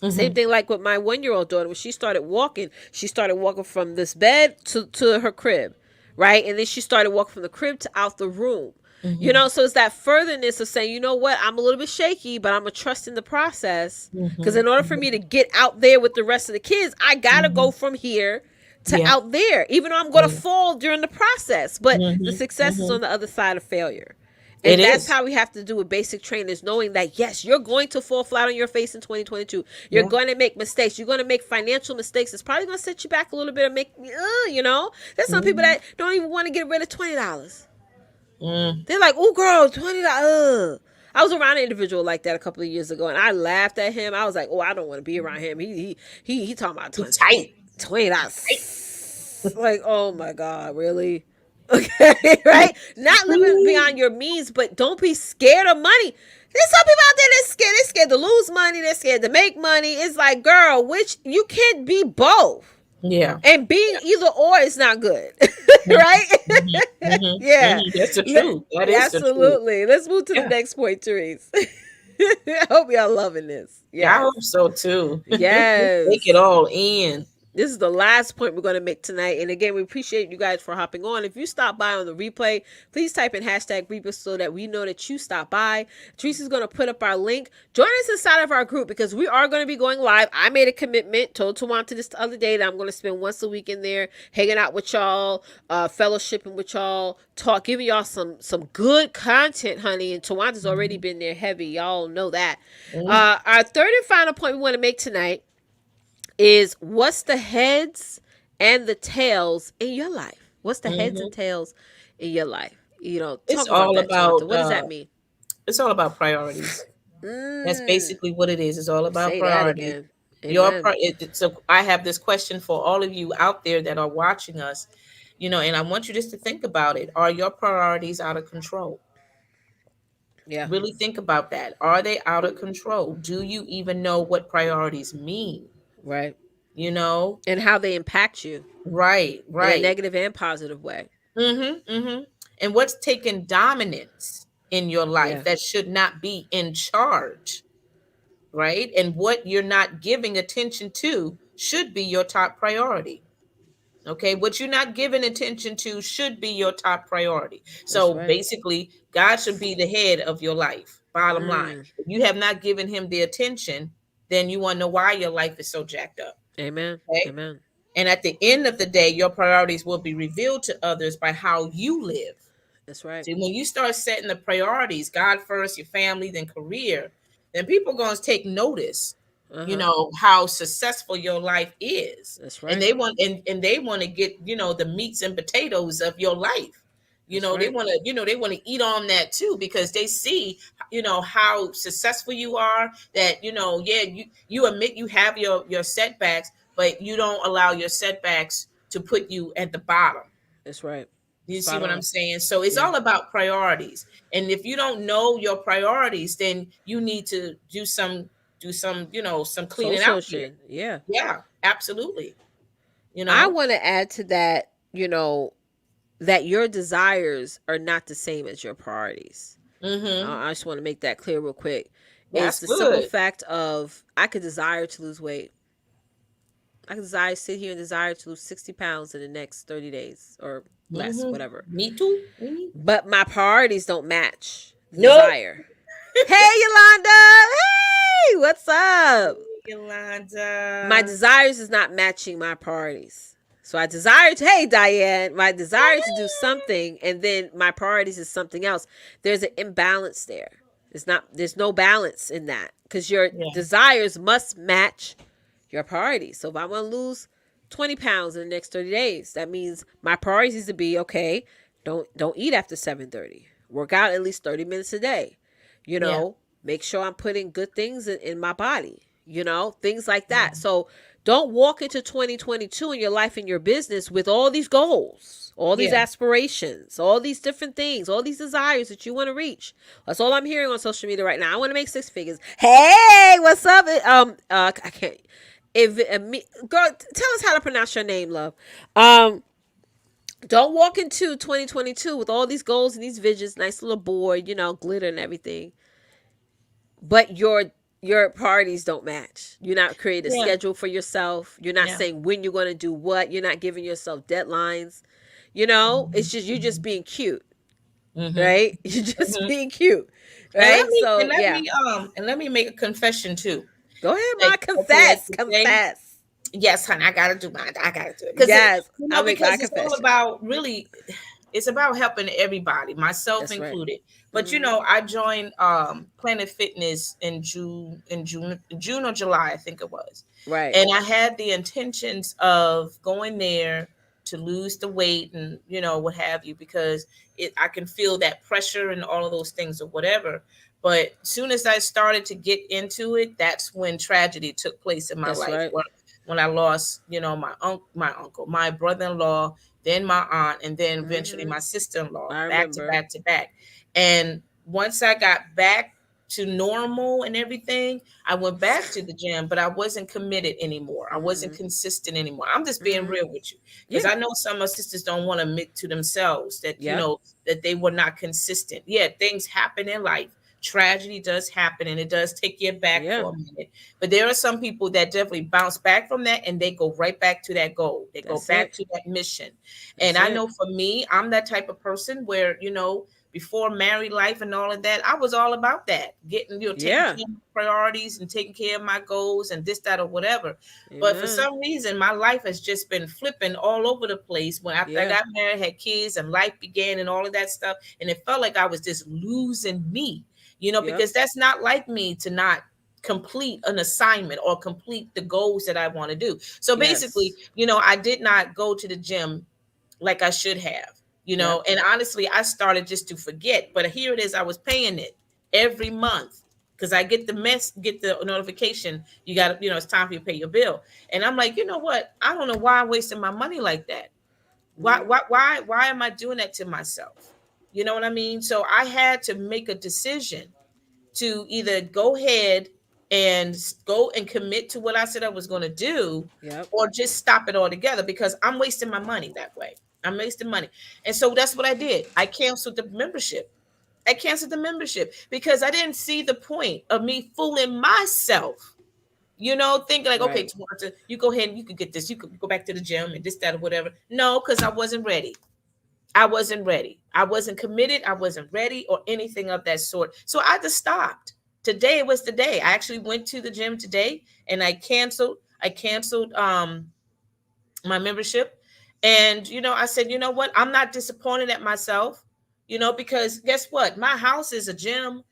Same Mhm. thing like with my 1-year-old daughter. When she started walking from this bed to her crib, right? And then she started walking from the crib to out the room. Mhm. So it's that furtherness of saying, you know what, I'm a little bit shaky, but I'm going to trust in the process. Because Mhm. in order for me Mhm. to get out there with the rest of the kids, I got to go Mhm. from here to Yeah. out there, even though I'm going to Yeah. fall during the process. But the Mhm. success is on Mhm. the other side of failure. It And that's is. how we have to do with basic training, is knowing that, yes, you're going to fall flat on your face in 2022. You're Yeah. going to make mistakes. You're going to make financial mistakes. It's probably going to set you back a little bit and make, there's some people Mhm. that don't even want to get rid of $20. Mm. They're like, oh, girl, $20. I was around an individual like that a couple of years ago, and I laughed at him. I was like, oh, I don't want to be around him. He talking about He tight. Tight. $20. Like, oh my God, really? Okay, right? Not living beyond your means, but don't be scared of money. There's some people out there that's scared. They're scared to lose money. They're scared to make money. It's like, girl, which you can't be both. Yeah. And being either or is not good. Mhm. Right? Mhm. Mhm. Yeah. Mhm. That's the truth. That is the truth. Absolutely. Let's move to the Yeah. next point, Therese. I hope y'all loving this. Yeah, I Yes. hope so too. Take it Yes. all in. This is the last point we're going to make tonight. And again, we appreciate you guys for hopping on. If you stop by on the replay, please type in hashtag Reaper so that we know that you stopped by. Teresa's going to put up our link. Join us inside of our group, because we are going to be going live. I made a commitment, told Twonta this the other day, that I'm going to spend once a week in there, hanging out with y'all, fellowshipping with y'all, giving y'all some good content, honey. And Twanta's already Mhm. been there heavy. Y'all know that. Mhm. Our third and final point we want to make tonight is, what's the heads and the tails in your life? What's the heads and Mhm. tails in your life? It's Talk about all that, Twanta. about What does that mean? priorities. That's Mm, basically what it is. It's all about say that priorities. again. Amen. So I have this question for all of you out there that are watching us, and I want you just to think about it. Are your priorities out of control? Yeah, Really think about that. Are they out of control? Do you even know what priorities mean? right. You know? And how they impact you Right, in a right. negative and positive way. Mm-hmm. Mm-hmm. And what's taking dominance in your life Yeah, that should not be in charge, right? And what you're not giving attention to should be your top priority. Okay, what you're not giving attention to should be your top priority. that's So right. basically, God should be the head of your life. Bottom line, Mm, if you have not given him the attention, then you want to know why your life is so jacked up. amen. Okay, Amen. and at the end of the day, your priorities will be revealed to others by how you live. That's right. See, when you start setting the priorities, God first, your family, then career, then people are going to take notice, Uh huh. how successful your life is. That's And right. they want to get, the meats and potatoes of your life. That's They right. want to, they want to eat on that too, because they see, how successful you are, that, yeah, you admit you have your setbacks, but you don't allow your setbacks to put you at the bottom. That's right. You see Spot what I'm on. saying? So it's Yeah. all about priorities. And if you don't know your priorities, then you need to do some, some Soul cleaning out here. searching. Yeah. Yeah, absolutely. You I know. want to add to that, that your desires are not the same as your priorities. Mm-hmm. I just want to make that clear real quick. Is That's the simple good. fact of I could desire to lose weight. I could desire sit here and desire to lose 60 pounds in the next 30 days or less, Mm-hmm. whatever. Me too. Mm-hmm. But my priorities don't match the Nope. desire. Hey Yolanda! Hey, what's up? My Yolanda. desires is not matching my priorities. So I desire to, hey Diane, my desire to do something and then my priorities is something else. There's an imbalance there. There's no balance in that because your Yeah. desires must match your priorities. So if I want to lose 20 pounds in the next 30 days, that means my priorities is to be okay, don't eat after 7:30. Work out at least 30 minutes a day. You Yeah. know, make sure I'm putting good things in my body, things like Yeah. that. So don't walk into 2022 in your life and your business with all these goals, all these Yeah. aspirations, all these different things, all these desires that you want to reach. That's all I'm hearing on social media right now. I want to make six figures. Hey, what's up? I can't. If me, girl, tell us how to pronounce your name, love. Um, don't walk into 2022 with all these goals and these visions, nice little board, glitter and everything, but your priorities don't match. You're not creating a Yeah. schedule for yourself. You're not Yeah. saying when you're going to do what. You're not giving yourself deadlines. It's just you're just being cute, Mm-hmm. right? You're just Mm-hmm. being cute, And let right? me and So let yeah, me and let me make a confession too. go ahead, Like, ma. okay, like Confess, you say, confess. yes, honey, I gotta do mine. I gotta do it because Yes, I'll make my because it's all confession. about really, it's about helping everybody, myself That's right. included. But Mm-hmm. I joined Planet Fitness in June or July, I think it was, Right. and I had the intentions of going there to lose the weight and what have you, because I can feel that pressure and all of those things or whatever. But soon as I started to get into it, that's when tragedy took place in my That's life. right. When I lost, my uncle, my brother-in-law, then my aunt, and then eventually Mm-hmm. my sister-in-law, I back to remember. back to back. And once I got back to normal and everything, I went back to the gym, but I wasn't committed anymore. I wasn't Mm-hmm. consistent anymore. I'm just being Mm-hmm. real with you, because Yeah. I know some of my sisters don't want to admit to themselves that Yep. that they were not consistent. Yeah, things happen in life. Tragedy does happen, and it does take you back Yeah. for a minute. But there are some people that definitely bounce back from that, and they go right back to that goal. They go That's it. back to that mission. And That's I it. know for me, I'm that type of person where, before married life and all of that, I was all about that, getting, taking Yeah. care of my priorities and taking care of my goals and this, that, or whatever. But for Amen. some reason, my life has just been flipping all over the place. When after I Yeah. got married, had kids, and life began, and all of that stuff, and it felt like I was just losing me, Yep. because that's not like me to not complete an assignment or complete the goals that I want to do. So basically, Yes. I did not go to the gym like I should have, Yep. and honestly, I started just to forget. But here it is, I was paying it every month, because I get the notification, you got to, it's time for you to pay your bill. And I'm like, you know what? I don't know why I'm wasting my money like that. Why, Mm-hmm. why am I doing that to myself? You know what I mean? So I had to make a decision to either go ahead and go and commit to what I said I was going to do, Yep. or just stop it altogether, because I'm wasting my money that way. I'm wasting money. And so that's what I did. I canceled the membership. I canceled the membership because I didn't see the point of me fooling myself. Thinking like, okay, Right. Twonta, you go ahead and you could get this. You could go back to the gym and this, that, or whatever. No, because I wasn't ready. I wasn't ready. I wasn't committed. I wasn't ready or anything of that sort. So I just stopped. Today was the day. I actually went to the gym today, and I canceled. I canceled my membership. And I said, you know what? I'm not disappointed at myself, because guess what? My house is a gym.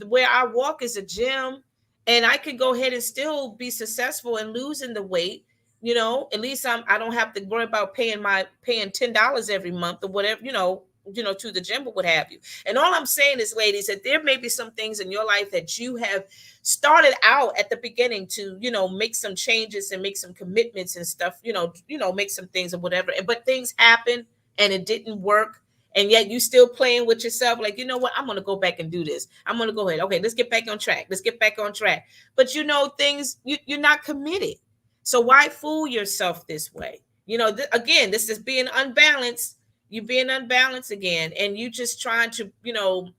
Where I walk is a gym. And I could go ahead and still be successful in losing the weight. At least I don't have to worry about paying $10 every month or whatever, to the gym or what have you. And all I'm saying is, ladies, that there may be some things in your life that you have started out at the beginning to, make some changes and make some commitments and stuff, make some things or whatever. But things happen and it didn't work. and yet you still playing with yourself, like, you know what, I'm going to go back and do this, I'm going to go ahead, okay, let's get back on track, let's get back on track. But you know, things, you're not committed. So why fool yourself this way? You know, again, this is being unbalanced. You being unbalanced again, and you just trying to, you know,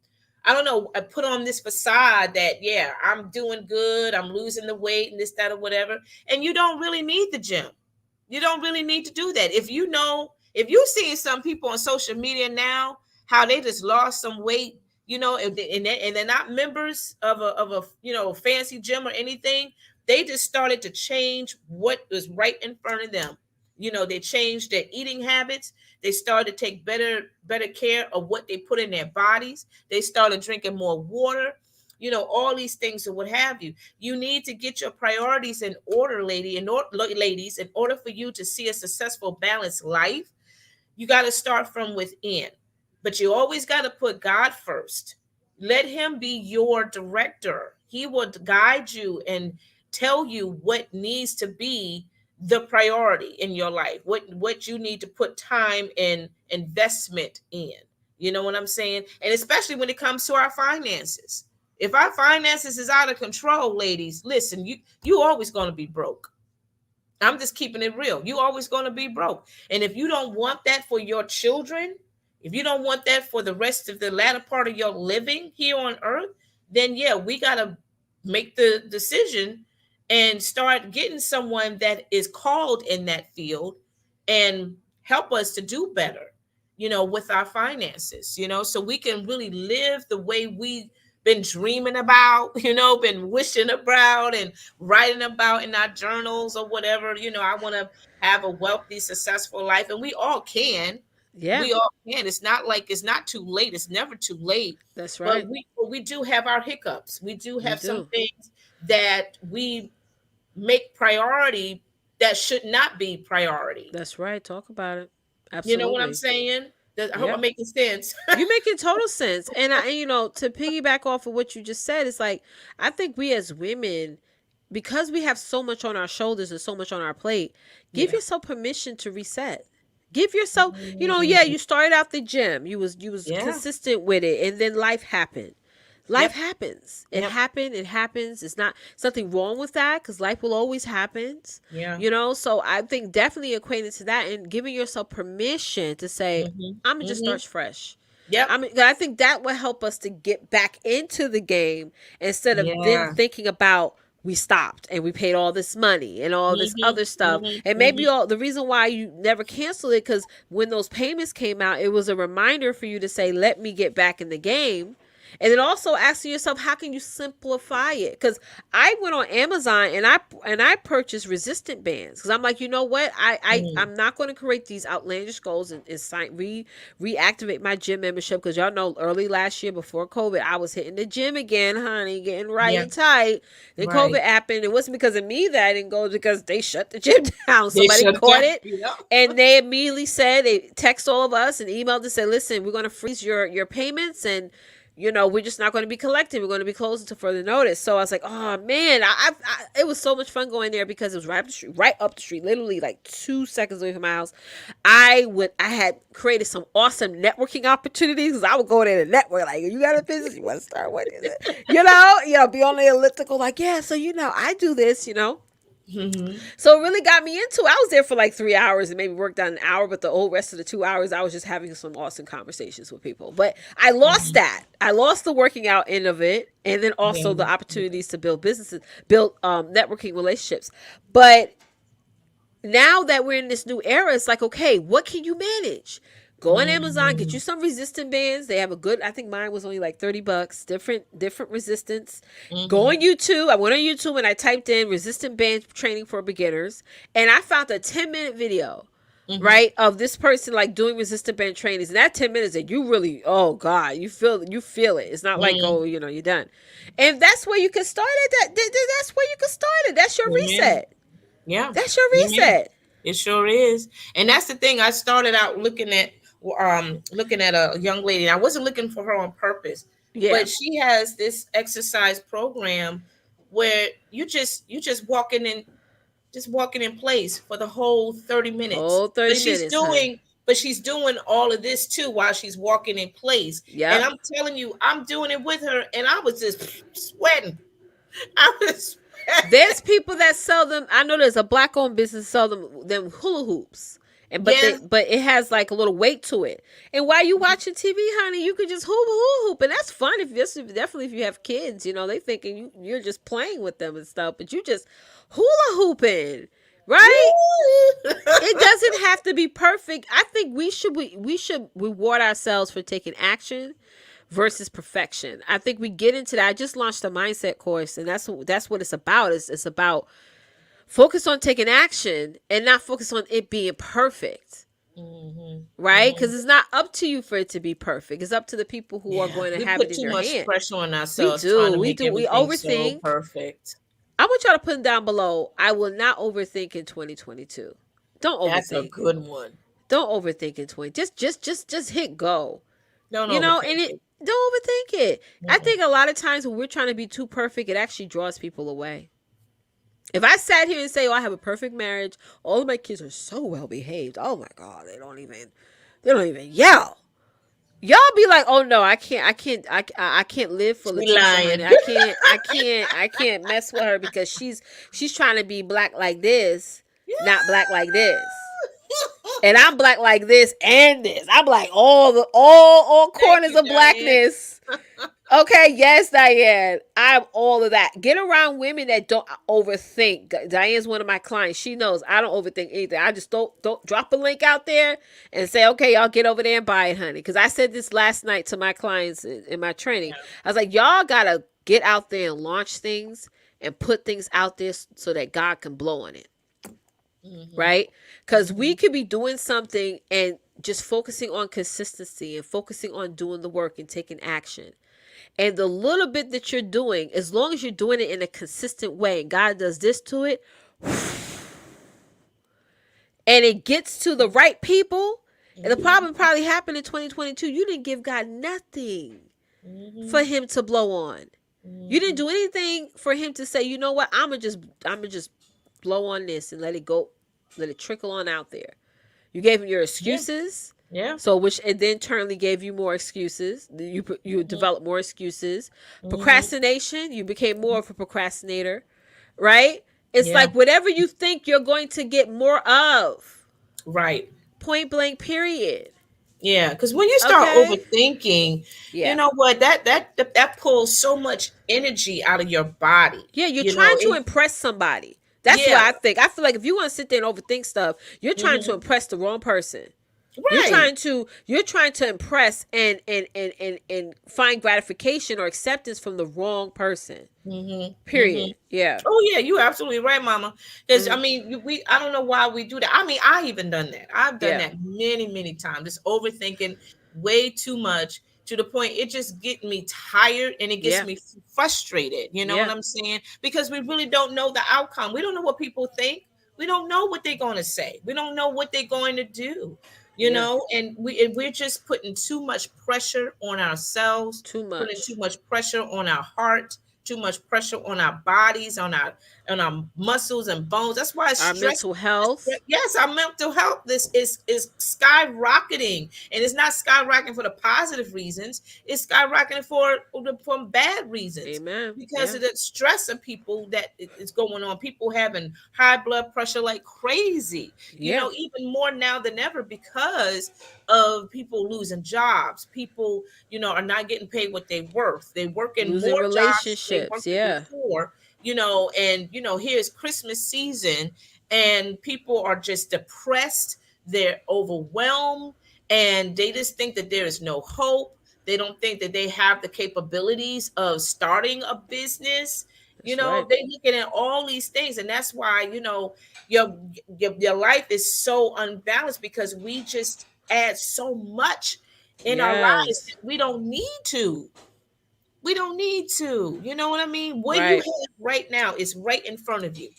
I don't know, put on this facade that, yeah, I'm doing good, I'm losing the weight and this, that, or whatever. And you don't really need the gym. You don't really need to do that. If you know, if you see some people on social media now, how they just lost some weight, you know, and they're not members of a, you know, fancy gym or anything, they just started to change what was right in front of them. You know, they changed their eating habits. They started to take better care of what they put in their bodies. They started drinking more water, you know, all these things and what have you. You need to get your priorities in order, ladies, in order for you to see a successful, balanced life. You got to start from within, but you always got to put God first. Let him be your director. He will guide you and tell you what needs to be the priority in your life, what you need to put time and investment in. You know what I'm saying? And especially when it comes to our finances. If our finances is out of control, ladies, listen, you always going to be broke. I'm just keeping it real. You always going to be broke. And if you don't want that for your children, if you don't want that for the rest of the latter part of your living here on earth, then yeah, we got to make the decision and start getting someone that is called in that field and help us to do better, you know, with our finances, you know, so we can really live the way we been dreaming about, you know, been wishing about and writing about in our journals or whatever. You know, I want to have a wealthy, successful life, and we all can. Yeah, We all can. It's not like it's not too late. It's never too late. that's But right. we do have our hiccups. We do We have some do. things that we make priority that should not be priority. That's right. Talk about it. You know what I'm Absolutely. saying? I hope Yeah. I'm making sense. You making total sense. And you know, to piggyback off of what you just said, it's like I think we as women, because we have so much on our shoulders and so much on our plate, give Yeah. yourself permission to reset. Give yourself, you know, yeah, Mm, you started out the gym. You was yeah. consistent with it, and then life happened. Life Yep. happens. It Yep. happened. It happens. It's not something wrong with that because life will always happen. Yeah. You know, so I think definitely equated to that and giving yourself permission to say, Mhm. I'm gonna just Mhm. start fresh. Yep. I mean, I think that will help us to get back into the game instead of then Yeah. thinking about we stopped and we paid all this money and all this Mhm. other stuff. Mhm. And maybe Mhm. all the reason why you never canceled it because when those payments came out, it was a reminder for you to say, let me get back in the game. And then also asking yourself, how can you simplify it? Because I went on Amazon and I purchased resistant bands because I'm like, you know what? Mm. I'm not going to create these outlandish goals and reactivate my gym membership because y'all know early last year before COVID, I was hitting the gym again, honey, getting right Yeah. and tight. Then Right. COVID happened. It wasn't because of me that I didn't go because they shut the gym down. They Somebody shut it caught down. it Yep. and they immediately said they text all of us and emailed to say, listen, we're going to freeze your payments and you know, we're just not going to be collecting. We're going to be closed until further notice. So I was like, oh man, it was so much fun going there because it was right up the street, literally like 2 seconds away from my house. I had created some awesome networking opportunities because I would go there to network. Like, you got a business, you want to start? What is it? Be on the elliptical. Like, yeah, so I do this. Mhm. So it really got me into it. I was there for like 3 hours and maybe worked out an hour, but the whole rest of the 2 hours, I was just having some awesome conversations with people. But I lost Mhm. that. I lost the working out end of it, and then also Yeah. the opportunities to build businesses, build networking relationships. But now that we're in this new era, it's like, okay, what can you manage? Go on Amazon, get you Mhm. some resistant bands. They have a good, I think mine was only like $30, different resistance. Go on Mhm. YouTube. I went on YouTube and I typed in resistant band training for beginners. And I found a 10-minute video, Mhm. right, of this person like doing resistant band trainings. And that 10 minutes that you really, oh God, you feel it. It's not like, Mhm. oh, you're done. And that's where you can start it. That's where you can start it. That's your Amen. reset. Yeah. That's your Amen. reset. It sure is. And that's the thing. I started out looking at a young lady. And I wasn't looking for her on purpose, Yeah. but she has this exercise program where you just walking in place for the whole 30 minutes. Whole But 30 she's minutes, honey. doing but she's doing all of this too while she's walking in place. And Yep. I'm telling you, I'm doing it with her, and I was just sweating. I was sweating. There's people that sell them. I know there's a black owned business sell them hula hoops. And Yeah. but it has like a little weight to it. And while you watching TV, honey, you could just hula hoop, and that's fun. If this definitely if you have kids, they thinking you're just playing with them and stuff, but you just hula hooping, right? It doesn't have to be perfect. I think we should reward ourselves for taking action versus perfection. I think we get into that. I just launched a mindset course, and that's what it's about. It's about focus on taking action and not focus on it being perfect. Hmm. Right? Because it's not up to you for it to be perfect. It's up to the people who are Yeah, going to we have it put in too their much hand. pressure on We ourselves trying do. to We make do. We everything so overthink. perfect. I want y'all to put down below. I will not overthink in 2022. Don't That's a overthink. good one. Don't overthink in 20. Just hit go. Don't And overthink it it. don't overthink it. I Mm-mm. think a lot of times when we're trying to be too perfect, it actually draws people away. If I sat here and say, "Oh, I have a perfect marriage. All of my kids are so well behaved. Oh my God, they don't even yell." Y'all be like, "Oh no, I can't live for She Leticia, lying. honey. I can't mess with her because she's trying to be black like this, not black like this." And I'm black like this and this. I'm like all Thank corners you, of Diane. blackness. Okay, yes, Diane. I'm all of that. Get around women that don't overthink. Diane's one of my clients. She knows I don't overthink anything. I just don't drop a link out there and say, okay, y'all get over there and buy it, honey. Because I said this last night to my clients in my training. I was like, y'all gotta get out there and launch things and put things out there so that God can blow on it, Hmm. right? Because we Hmm. could be doing something and just focusing on consistency and focusing on doing the work and taking action. And the little bit that you're doing, as long as you're doing it in a consistent way, and God does this to it, and it gets to the right people, and the problem Hmm. probably happened in 2022. You didn't give God nothing for Hmm. him to blow on. You didn't Hmm. do anything for him to say, you know what, I'm gonna just blow on this and let it go, let it trickle on out there. You gave him your Yeah. excuses. Yeah. So, which it then internally gave you more excuses. You Hmm. developed more excuses. Hmm. Procrastination. You became more of a procrastinator, right? It's Yeah. like whatever you think you're going to get more of. Right. Point blank. Period. Yeah, because when you start Okay. overthinking, you Yeah. know what, that pulls so much energy out of your body. Yeah. You're You know trying to it. impress somebody. That's what Yeah. I think. I feel like if you want to sit there and overthink stuff, you're trying to Hmm. impress the wrong person. Right. You're trying to impress and find gratification or acceptance from the wrong person. Hmm. Hmm. Period. Yeah. Oh yeah, you absolutely right, Mama. Because I Hmm. mean, we I don't know why we do that. I mean, I even done that. I've done Yeah. that many, many times. Just overthinking way too much to the point it just get me tired and it gets Yeah. me frustrated. You know what Yeah. I'm saying? Because we really don't know the outcome. We don't know what people think. We don't know what they're going to say. We don't know what they're going to do. You Yeah. know, and we're just putting too much pressure on ourselves, Too putting too much. much pressure on our heart, too much pressure on our bodies, on our muscles and bones. That's why Our stress. mental health. Yes, our mental health this is skyrocketing, and it's not skyrocketing for the positive reasons. It's skyrocketing for bad reasons Amen. because Yeah. of the stress of people that is going on. People having high blood pressure like crazy. You Yeah. know, even more now than ever because of people losing jobs. People, are not getting paid what they're worth. They're working Losing more jobs than they relationships. worked Yeah. before, and here's Christmas season and people are just depressed, they're overwhelmed, and they just think that there is no hope. They don't think that they have the capabilities of starting a business. That's right. They looking at all these things, and that's why your your life is so unbalanced because we just add so much in our lives Yes. that we don't need to. We don't need to. You know what I mean? What you Right. have right now is right in front of you.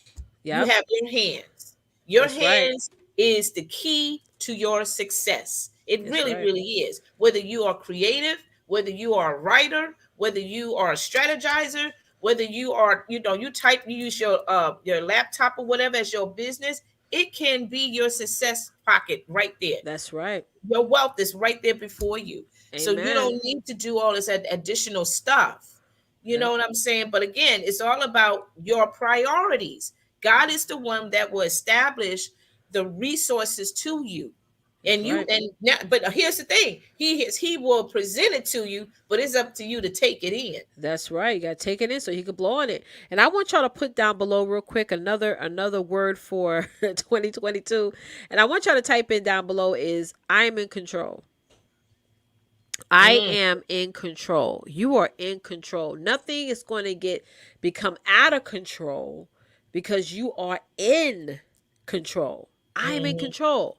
You Yep. have your hands. Your That's right. hands is the key to your success. It That's really, right. really is. Whether you are creative, whether you are a writer, whether you are a strategizer, whether you are, you type, you use your laptop or whatever as your business. it can be your success pocket right there. That's right. Your wealth is right there before you. So you Amen. don't need to do all this additional stuff. You know Yep. what I'm saying? But again, it's all about your priorities. God is the one that will establish the resources to you. That's And you right. and now, but here's the thing. He will present it to you, but it's up to you to take it in. That's right. You got to take it in so you can blow on it. And I want y'all to put down below real quick another word for 2022. And I want y'all to type in down below is I'm in control. I Mm, am in control. You are in control. Nothing is going to become out of control because you are in control. I am in mhm, control.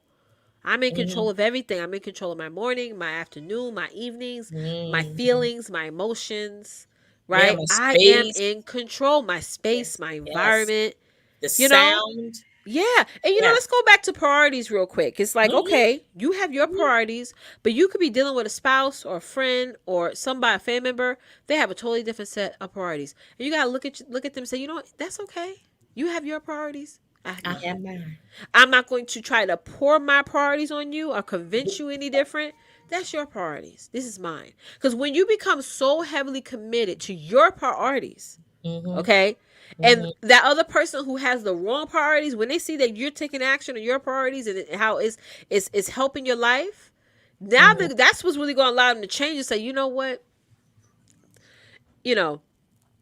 I'm in control mhm, of everything. I'm in control of my morning, my afternoon, my evenings, my mhm. feelings, my emotions, Yeah, right? my I am space. in control. My space, Yes, my yes. environment, The you know? sound. Yeah. And let's Yes. go back to priorities real quick. It's like, Mhm, okay, you have your mhm, priorities, but you could be dealing with a spouse or a friend or somebody, a family member. They have a totally different set of priorities. And you got to look at them and say, you know what? That's okay. You have your priorities. I have I mine. have mine. I'm not going to try to pour my priorities on you or convince you any different. That's your priorities. This is mine. Because when you become so heavily committed to your priorities, Mhm, okay, and mhm, that other person who has the wrong priorities, when they see that you're taking action on your priorities and how it's helping your life, now mhm, that's what's really going to allow them to change and say, you know what, you know,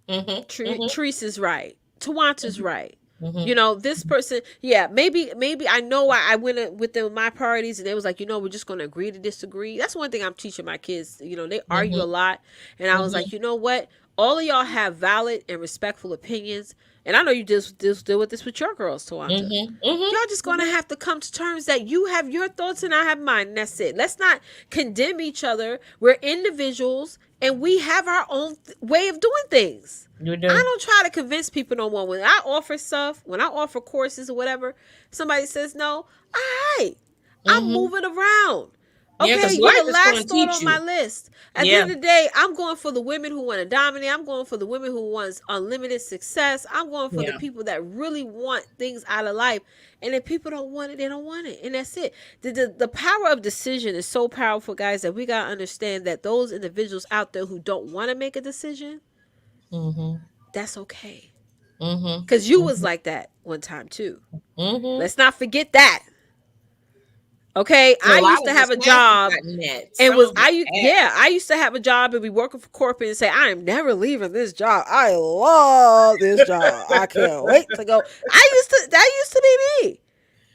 mhm, mhm, Teresa's right. Tawanta's mhm, right. mhm, This person, yeah, maybe I know I went with them with my priorities and they was like, we're just going to agree to disagree. That's one thing I'm teaching my kids. They argue a mhm, lot. And I was like, mhm, you know what? All of y'all have valid and respectful opinions. And I know you just deal with this with your girls, Tawanta. mhm, mhm, Y'all just gonna mhm. have to come to terms that you have your thoughts and I have mine. And that's it. Let's not condemn each other. We're individuals and we have our own way of doing things. You I do. don't try to convince people no more. When I offer stuff, when I offer courses or whatever, somebody says no, all right. I'm Mhm. moving around. Yeah, Okay, because you're life the is going last to thought teach on my you. list. At the Yeah. end of the day, I'm going for the women who want to dominate. I'm going for the women who want unlimited success. I'm going for the Yeah. people that really want things out of life. And if people don't want it, they don't want it. And that's it. The power of decision is so powerful, guys, that we got to understand that those individuals out there who don't want to make a decision, Mhm. that's okay. Mhm. Because you was Mhm. like that one time too. Mhm. Let's not forget that. Okay, And a I lot used to of have us a have job forgotten that. and Some was of us I have. yeah, I used to have a job and be working for corporate and say I am never leaving this job. I love this job. I can't wait to go. That used to be me.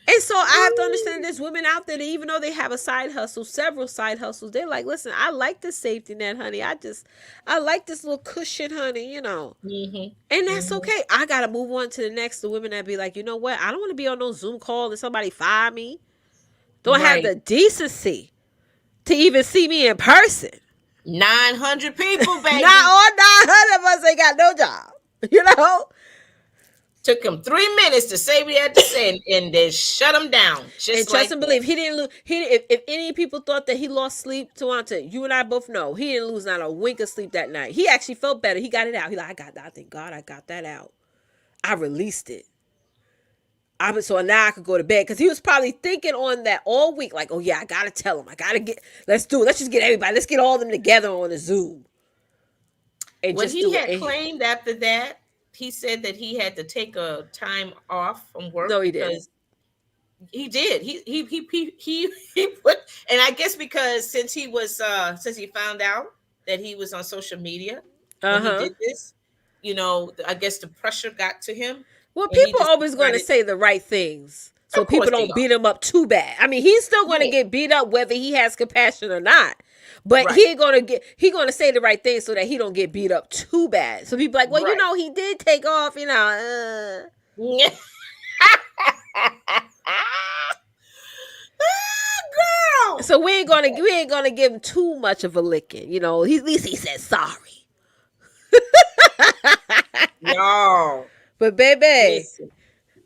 And so I have to understand there's women out there that even though they have a side hustle, several side hustles, they're like, listen, I like this safety net, honey. I like this little cushion, honey. Mhm. And that's Mhm. okay. I gotta move on to the next. The women that be like, you know what? I don't want to be on no Zoom call and somebody fire me. Don't have Right. the decency to even see me in person. 900 people, Not baby. all 900 of us ain't got no job. You know? Took him 3 minutes to say what he had to say, and then shut him down And just trust like and that. believe, he didn't lose. If any people thought that he lost sleep, Tawanta, you and I both know he didn't lose not a wink of sleep that night. He actually felt better. He got it out. He like, I got that. Thank God I got that out. I released it. So now I could go to bed because he was probably thinking on that all week. Like, oh yeah, I gotta tell him. I gotta get. Let's do it. Let's just get everybody. Let's get all of them together on a Zoom and What just he do it. had claimed after that, he said that he had to take a time off from No, work he didn't. because he did. He put, and I guess because since he found out that he was on social media when Uh he huh. did this, I guess the pressure got to him, Well, and he people just always going to decided. say the right things, so Of course people they don't are. beat him up too bad. I mean, he's still going to Yeah, get beat up whether he has compassion or not. But right, he going to say the right thing so that he don't get beat up too bad. So people like, well, right. he did take off. Girl, So we ain't gonna give him too much of a licking. At least he said sorry. y'all, But baby, listen.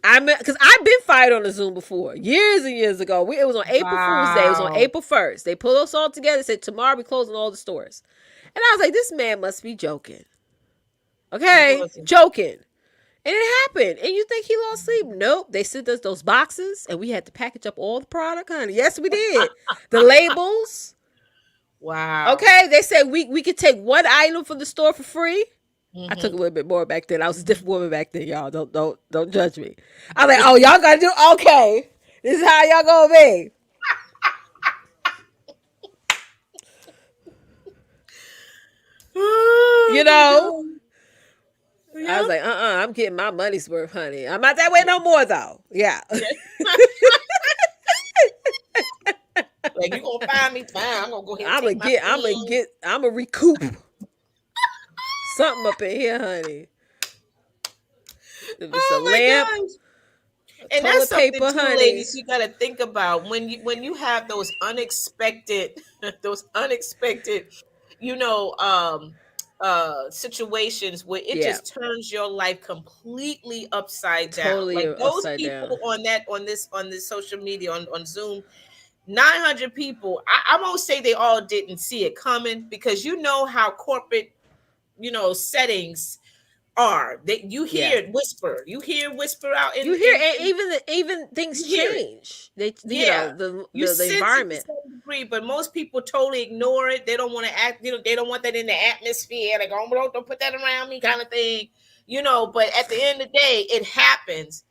because I've been fired on the Zoom before, years and years ago. It was on April Fool's Day. It was on Wow, April 1st. They pulled us all together and said, tomorrow we closing all the stores. And I was like, this man must be joking. he Okay? wasn't. Joking. And it happened. And you think he lost sleep? Nope. They sent us those boxes and we had to package up all the product, honey. Yes, we did. The labels. Wow. Okay. They said we could take one item from the store for free. I took a Mm-hmm. little bit more back then. I was a different woman back then, y'all. Don't judge me. I was like, oh, y'all gotta do okay. This is how y'all gonna be. Oh You my know? God. I was Yep. like, I'm getting my money's worth, honey. I'm not that way no more though. Yeah. Yeah. Like you gonna find me fine. I'm gonna go ahead and take my things. I'm gonna recoup something up in here, honey. If it's a Oh my lamp, gosh. And that's toilet something paper, too, honey. ladies, you gotta think about when you have those unexpected those unexpected, you know, situations where it Yeah. just turns your life completely upside down. Totally Like those upside down. people on this social media on Zoom, 900 people, I won't say they all didn't see it coming because you know how corporate, settings are. That Yeah. you hear whisper out You hear in and even things you hear it. change. They Yeah. You the sense it to environment. some degree, but most people totally ignore it. They don't want to act, they don't want that in the atmosphere. Like, oh, don't put that around me kind of thing. But at the end of the day, it happens.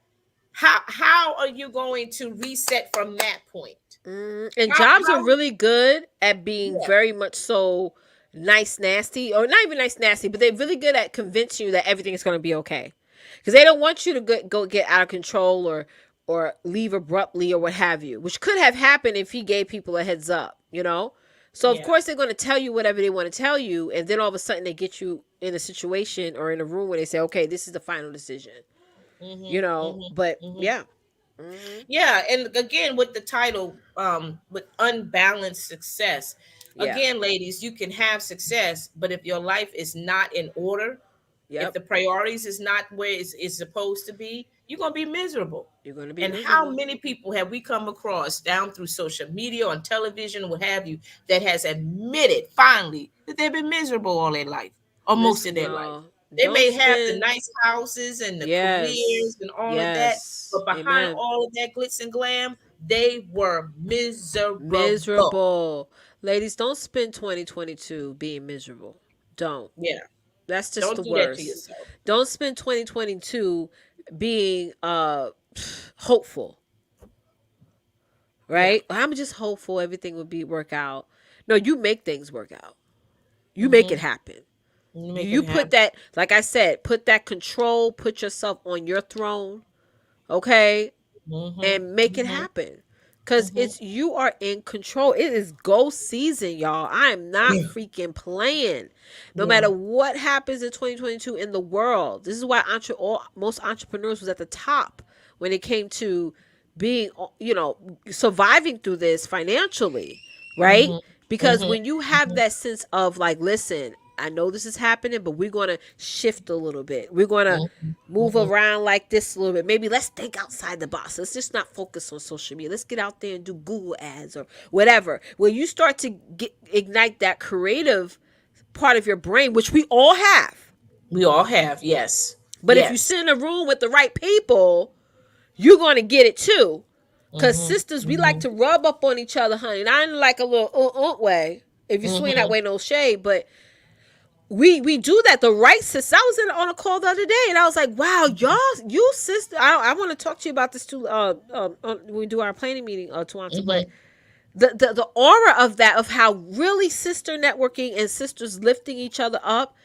How are you going to reset from that point? And jobs are How really good at being yeah, very much so nice nasty, or not even nice nasty, but they're really good at convincing you that everything is going to be okay, because they don't want you to go get out of control or leave abruptly or what have you, which could have happened if he gave people a heads up. So of yeah. course they're going to tell you whatever they want to tell you, and then all of a sudden they get you in a situation or in a room where they say, okay, this is the final decision. Mm-hmm, mm-hmm, But mm-hmm. yeah. Hmm. Yeah, and again with the title, with unbalanced success. Yeah. Again, ladies, you can have success, but if your life is not in order, if Yep. the priorities is not where it's supposed to be, you're gonna be miserable. You're going to be And how miserable. many people have we come across down through social media, on television, what have you, that has admitted finally that they've been miserable all their life or most of Listen, their life? y'all. They Don't may have the spend. nice houses and the Yes. careers and all of that, Yes. but behind Amen. all of that glitz and glam, they were miserable. Miserable. Ladies, don't spend 2022 being miserable. Don't. Yeah, That's just don't the do that to worst. yourself. Don't spend 2022 being hopeful, Yeah. right? I'm just hopeful everything will be work out. No, you make things work out. You make it Mm-hmm. happen. You make You it put happen. that, like I said, put that control, put yourself on your throne, okay? Mm-hmm. And make it Mm-hmm. happen. Cause Mm-hmm. it's you are in control. It is go season, y'all. I am not Yeah. freaking playing. No Yeah. matter what happens in 2022 in the world. This is why most entrepreneurs was at the top when it came to being, surviving through this financially, right? Mm-hmm. Because Mm-hmm. when you have that sense of like, listen, I know this is happening, but we're gonna shift a little bit. We're gonna Mm-hmm. move Mm-hmm. around like this a little bit. Maybe let's think outside the box. Let's just not focus on social media. Let's get out there and do Google ads or whatever. When you start to ignite that creative part of your brain, which we all have, We all have, yes. but if you Yes. sit in a room with the right people, you're gonna get it too. Cause Mm-hmm. sisters, we like Mm-hmm. to rub up on each other, honey. Not in like a little way. If you swing that Mm-hmm. way, no shade. But we do that. The right sister. I was on a call the other day, and I was like, "Wow, y'all, you sister." I want to talk to you about this too. When we do our planning meeting, Twonta. But Mm-hmm. the aura of that, of how really sister networking and sisters lifting each other up,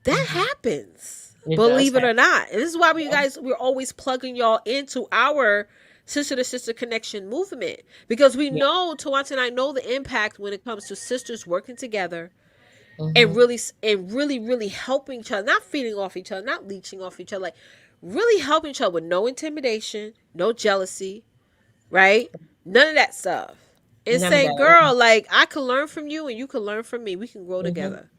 that Mm-hmm. happens. It does Believe it happen. or not, and this is why Yeah. we're always plugging y'all into our sister to sister connection movement, because we Yeah. know Twonta and I know the impact when it comes to sisters working together and Mm-hmm. really helping each other, not feeding off each other, not leeching off each other, like really helping each other with no intimidation, no jealousy, right? None of that stuff. And None of say, that. girl, like I can learn from you and you can learn from me. We can grow Mm-hmm. together.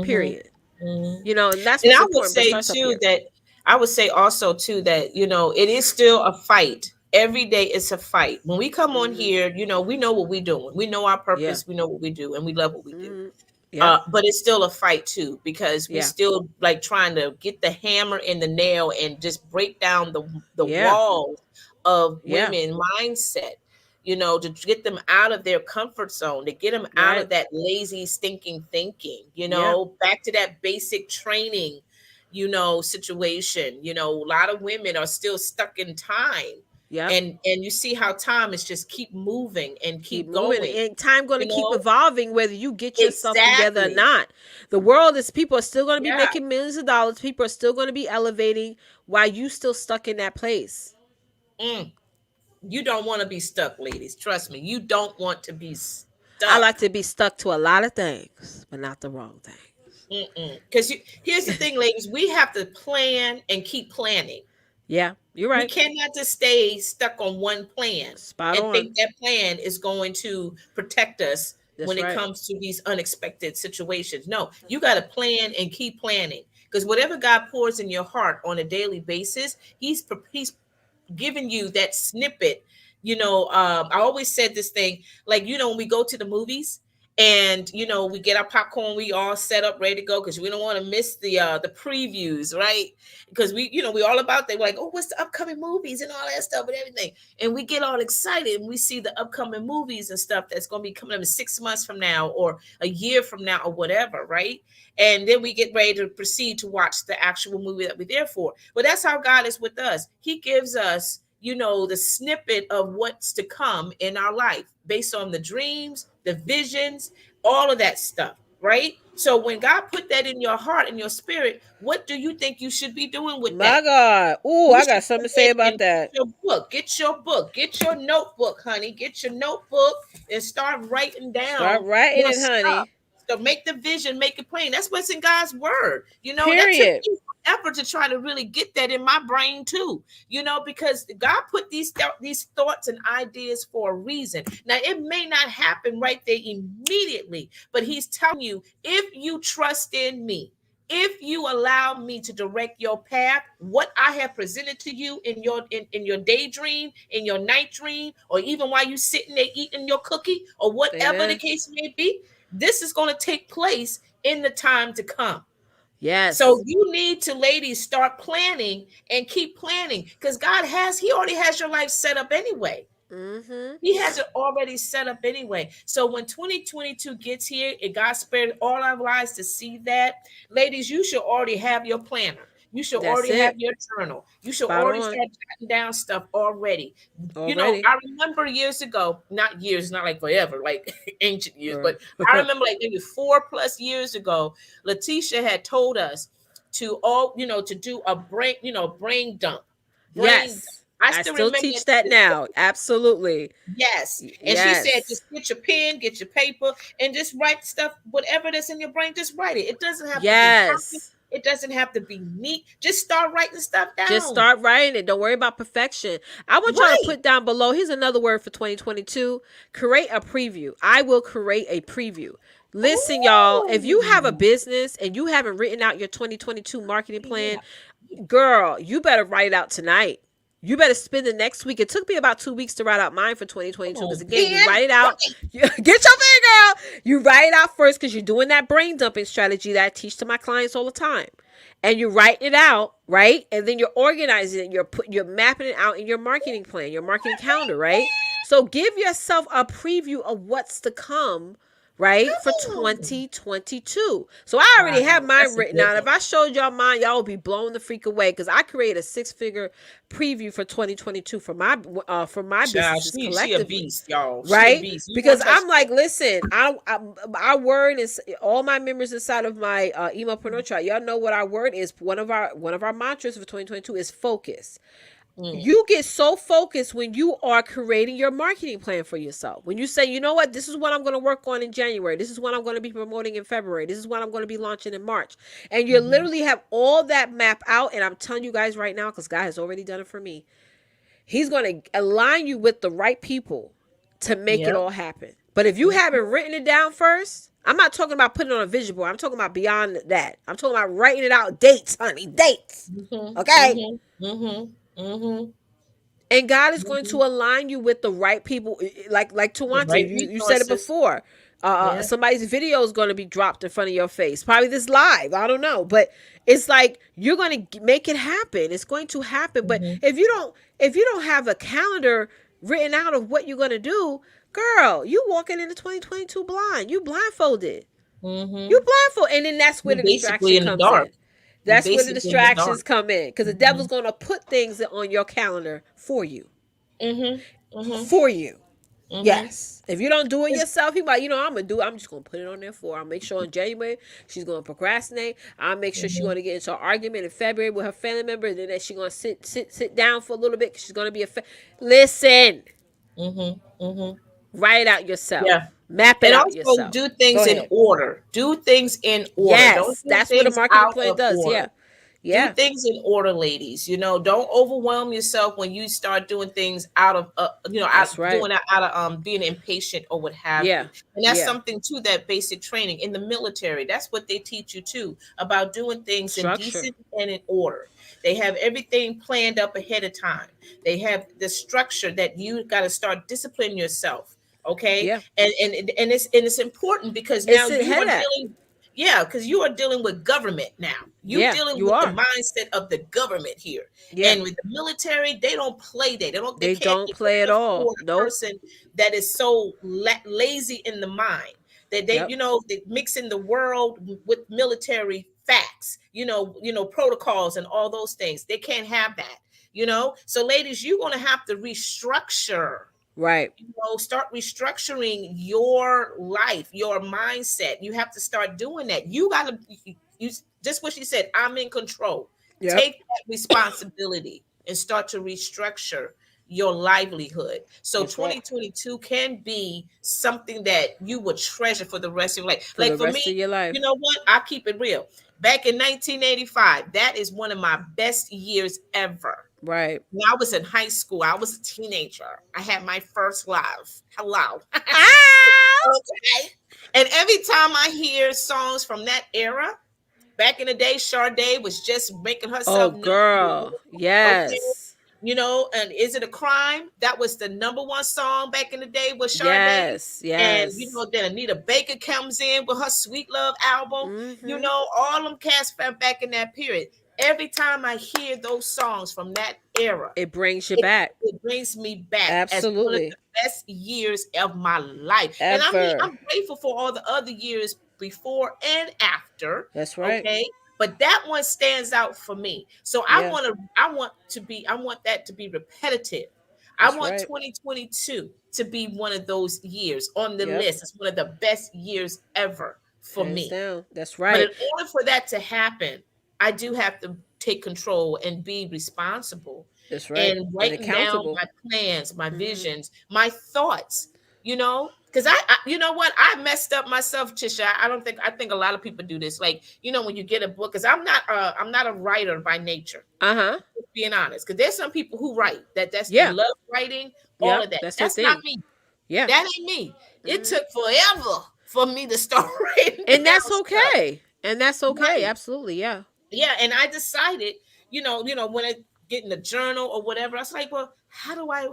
Period. Mm-hmm. Mm-hmm. And that's And what's I would important. But it say starts up too here. that I would say also too that it is still a fight. Every day it's a fight. When we come on Hmm. here, we know what we're doing. We know our Yeah. purpose. We know what we do, and we love what we do. Hmm. Yep. But it's still a fight too, because we Yeah. still like trying to get the hammer and the nail and just break down the Yeah. walls of Yeah. women mindset, to get them out of their comfort zone, to get them out Right. of that lazy stinking thinking, Yeah. back to that basic training, situation. A lot of women are still stuck in time, Yep. and you see how time is just keep moving and Keep keep moving, going, and time going to you keep know evolving whether you get yourself together or exactly. not. The world is, people are still going to be Yeah. making millions of dollars, people are still going to be elevating while you still stuck in that place. Mm. You don't want to be stuck, ladies. Trust me. You don't want to be I like stuck. to be stuck to a lot of things, but not the wrong things. Because here's the thing, ladies. We have to plan and keep planning. Yeah, you're We right. cannot just stay stuck on one plan Spot and on. think that plan is going to protect us That's when it right. comes to these unexpected situations. No, you got to plan and keep planning, because whatever God pours in your heart on a daily basis, He's giving you that snippet. I always said this thing, like, when we go to the movies and we get our popcorn, we all set up ready to go because we don't want to miss the previews, right? Because we all about that. We're like, oh, what's the upcoming movies and all that stuff and everything, and we get all excited and we see the upcoming movies and stuff that's going to be coming up in 6 months from now or a year from now or whatever, right? And then we get ready to proceed to watch the actual movie that we're there for. But that's how God is with us. He gives us, the snippet of what's to come in our life based on the dreams, the visions, all of that stuff, right? So when God put that in your heart and your spirit, what do you think you should be doing with My that? God. Ooh, You I should got go something to say ahead about and get that. your book, get your notebook, honey, get your notebook and start writing Start down writing your it, stuff. honey. So make the vision, make it plain. That's what's in God's word. That took Period. me effort to try to really get that in my brain too. Because God put these thoughts and ideas for a reason. Now it may not happen right there immediately, but He's telling you, if you trust in me, if you allow me to direct your path, what I have presented to you in your daydream, in your night dream, or even while you sitting there eating your cookie, or whatever the Amen. case may be, this is going to take place in the time to come. So Yes. you need to, ladies, start planning and keep planning, because He already has your life set up anyway. Mm-hmm. He has it already set up anyway. So when 2022 gets here and God spared all our lives to see that, ladies, you should already have your planner. You should That's already have it. your journal. You should Spot already on. start jotting down stuff already. Already. I remember years ago, not years, not like forever, like ancient years, Girl. but I remember like maybe 4+ years ago, Leticia had told us to do a brain dump. Brain dump. Yes. I I still still remember teach that that. now. Absolutely. Yes. And she said, Yes. just get your pen, get your paper, and just write stuff, whatever that's in your brain, just write it. It doesn't have to be perfect. Yes. It doesn't have to be neat. Just start writing stuff Just down. start writing it. Don't worry about perfection. I want y'all to Right. put down below. Here's another word for 2022. Create a preview. I will create a preview. Listen, y'all, if you have a Oh, business and you haven't written out your 2022 marketing plan, yeah. girl, you better write it out tonight. You better spend the next week. It took me about 2 weeks to write out mine for Come 2022 because, on, again, you pen. write it out. Right. Get your thing, girl. You write it out first because you're doing that brain dumping strategy that I teach to my clients all the time. And you write it out, right? And then you're organizing it. You're mapping it out in your marketing plan, your marketing calendar, right? So give yourself a preview of what's to come, right, for Come on. 2022. So I already have Wow. mine That's a written good out. If one. I showed y'all mine, y'all would be blown the freak away because I created a six-figure preview for 2022 for my Child, businesses she a collectively, beast, y'all. She a right? beast. You Because won't touch I'm like, listen, our word is, all my members inside of my emailpreneur chat. Y'all know what our word is. One of our mantras for 2022 is focus. Mm, You get so focused when you are creating your marketing plan for yourself. When you say, you know what, this is what I'm going to work on in January. This is what I'm going to be promoting in February. This is what I'm going to be launching in March. And you mhm. literally have all that map out. And I'm telling you guys right now, because God has already done it for me, He's going to align you with the right people to make it Yep. all happen. But if you haven't written it down first, I'm not talking about putting it on a vision board. I'm talking about beyond that. I'm talking about writing it out. Dates, honey, dates. Mhm. Okay? Mhm. Mhm. Mhm. And God is going to Mhm. align you with the right people. Like The Twonta, right you said it resources. before. Yeah. Somebody's video is going to be dropped in front of your face, probably this live, I don't know, but it's like you're going to make it happen. It's going to happen. But Mhm. if you don't have a calendar written out of what you're going to do, girl, you walking into 2022 blind. You blindfolded. You Mhm. blindfold, and then that's where You're the basically distraction in the comes in. dark. You're That's where the basically in the dark. distractions come in, because the devil's Mhm. going to put things on your calendar for you. Mhm. Mhm. For you. Mhm. Yes. If you don't do it It's- yourself, he like, I'm gonna do it. I'm just gonna put it on there for her. I'll make sure in January she's gonna procrastinate. I'll make sure she's Mhm. gonna get into an argument in February with her family member, and then she's gonna sit down for a little bit, 'cause she's gonna be listen. Mhm. Mhm. Write it out Yeah. yourself. Map it And out also yourself. do Go things in ahead. order. Do things in order. Don't Yes, do that's what a things marketing out plan of does. order. Yeah. Do Yeah. things in order, ladies. Don't overwhelm yourself when you start doing things out of That's right. doing it out of being impatient or what have Yeah. you. And that's Yeah. something too, that basic training in the military. That's what they teach you too, about doing things in Structure. decent and in order. They have everything planned up ahead of time. They have the structure that you got to start disciplining yourself. Okay. Yeah. And it's important because now It's you ahead are of that. dealing, yeah, because you are dealing with government now. You Yeah, dealing you with the are. mindset of the government here. Yeah. And with the military, they don't play that. They They can't don't they play at can't all. afford a Nope. person that is so lazy in the mind that Yep. they mixing the world with military facts, protocols and all those things. They can't have that. So ladies, you're going to have to restructure, Right. start restructuring your life, your mindset. You have to start doing that. You got to, you just what she said, I'm in control. Yep. Take that responsibility and start to restructure your livelihood. So That's right. 2022 can be something that you would treasure for the rest of your life. For Like the for rest of me, your you life. know what? I keep it real. Back in 1985, that is one of my best years ever. Right. When I was in high school, I was a teenager. I had my first love. Hello. Ah! Okay. And every time I hear songs from that era, back in the day, Sade was just making Oh, herself known to the girl. world. Okay. Yes. And Is It a Crime? That was the number one song back in the day with Sade. Yes. And Yes. then Anita Baker comes in with her Sweet Love album. Mm-hmm. All them cats back in that period. Every time I hear those songs from that era, It brings you it, back. it brings me back as one of the Absolutely. best years of my life. And I mean, Ever. I'm grateful for all the other years before and after. That's right. Okay. But that one stands out for me. So Yeah. I want that to be repetitive. I That's want right. 2022 to be one of those years on the Yep. list. It's one of the best years ever for Hands me. down. That's But in right. order for that to happen, I do have to take control and be responsible That's right. and And writing down accountable. my plans, my Mm-hmm. visions, my thoughts, because you know what? I messed up myself, Tisha. I think a lot of people do this. Like, when you get a book, because I'm not a writer by nature, Uh-huh. just being honest. Because there's some people who write they Yeah. love writing, all Yep. of that. That's their That's not thing. me. Yeah. That ain't me. It Mm-hmm. took forever for me to start writing And down that's stuff. okay. And that's okay. Right. Absolutely. Yeah. Yeah, and I decided, when I get in the journal or whatever, I was like, well, how do I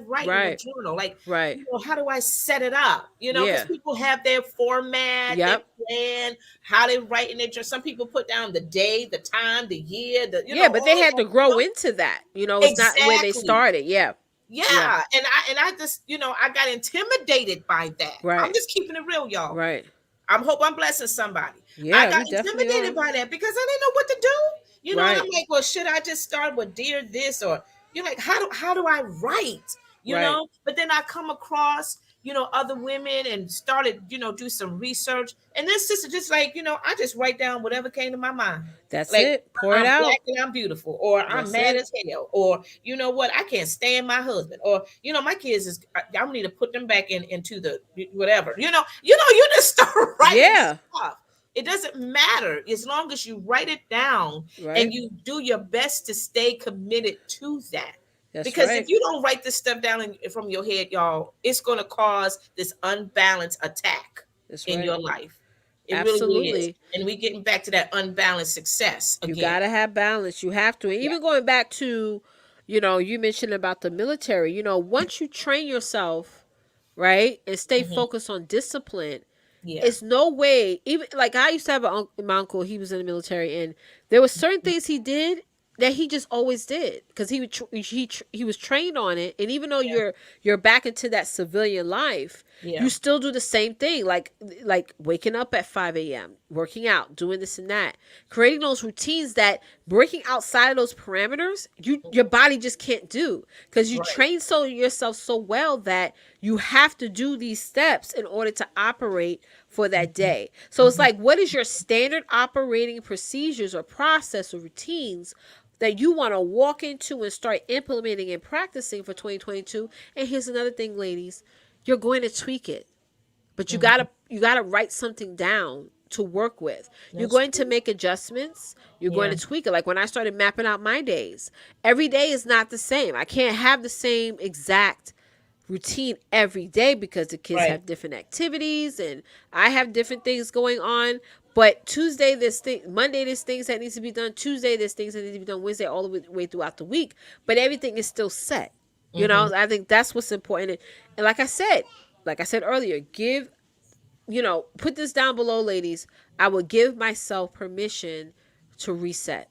write in a Right. journal? Like, Right. how do I set it up? Because Yeah. people have their format, their Yep. plan, how they write in their journal. Some people put down the day, the time, the year, Yeah, but they all of had that. to grow into that. It's not where they Exactly. started. Yeah. Yeah. Yeah, and I just, I got intimidated by that. I'm Right. just keeping it real, y'all. Right. I hope I'm blessing somebody. I Yeah, got we definitely intimidated are. by that because I didn't know what to do. And I'm Right. like, well, should I just start with dear this, or you're like, how do I write? Right. But then I come across, other women and started, do some research. And this sister just like, I just write down whatever came to my mind. That's Like, it. Pour it I'm black out. and I'm beautiful, or I'm That's mad it. as hell, or you know what, I can't stand my husband, or my kids is I need to put them back into the whatever. You just start writing Yeah. stuff. It doesn't matter as long as you write it down and Right. you do your best to stay committed to that. That's Because if right. you don't write this stuff down from your head, y'all, it's going to cause this unbalanced attack That's in right. your life. It really, really is. Absolutely. And we getting back to that unbalanced success You again. gotta have balance. You have to. And Yeah. even going back to, you mentioned about the military, once you train yourself right, and stay Hmm. focused on discipline, Yeah. it's no way. Even like I used to have my uncle. He was in the military, and there were certain things he did that he just always did because he was trained on it. And even though Yeah. you're back into that civilian life, Yeah. you still do the same thing. Like waking up at 5 a.m., working out, doing this and that, creating those routines that breaking outside of those parameters, your body just can't do because you Right. train yourself so well that you have to do these steps in order to operate for that Hmm. day. So it's Hmm. like, what is your standard operating procedures or process or routines that you want to walk into and start implementing and practicing for 2022? And here's another thing, ladies, you're going to tweak it, but Hmm. you gotta write something down to work with. You're That's going to true. make adjustments. You're going Yeah. to tweak it. Like when I started mapping out my days, every day is not the same. I can't have the same exact routine every day because the kids Right. have different activities and I have different things going on. But Tuesday, this thing, Monday, there's things that needs to be done. Tuesday, there's things that need to be done. Wednesday, all the way throughout the week. But everything is still set. You Hmm. know, I think that's what's important. And like I said earlier, put this down below, ladies. I will give myself permission to reset,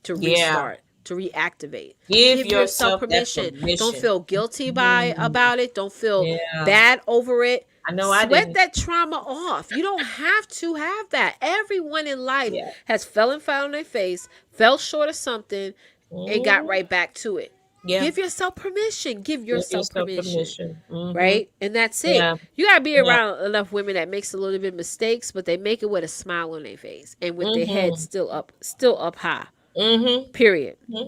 to Yeah. restart, to reactivate. Give Give yourself yourself that permission. Don't permission. feel guilty Mm. about it. Don't feel Yeah. bad over it. I know I Sweat didn't. that trauma off. You don't have to have that. Everyone in life Yeah. has fell and fell on their face, fell short of something, and got Hmm. right back to it. Yeah. Give yourself permission. Give Give yourself yourself permission, permission. Hmm. right? And that's it. Yeah. You gotta be Yeah. around enough women that makes a little bit of mistakes, but they make it with a smile on their face and with their head Hmm. still up high. Hmm. Period. Hmm.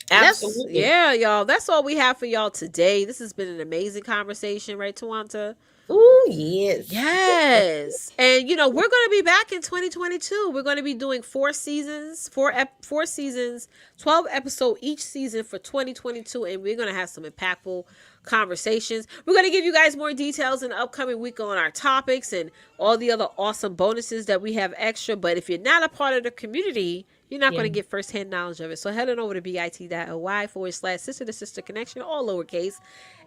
That's Absolutely. yeah, y'all. That's all we have for y'all today. This has been an amazing conversation, right, Tawanta? Oh yes. Yes. And we're going to be back in 2022. We're going to be doing 4 seasons, 4 seasons, 12 episodes each season for 2022, and we're going to have some impactful conversations. We're going to give you guys more details in the upcoming week on our topics and all the other awesome bonuses that we have extra, but if you're not a part of the community, you're not Yeah. going to get firsthand knowledge of it. So head on over to bit.ly/sister to sister connection, all lowercase,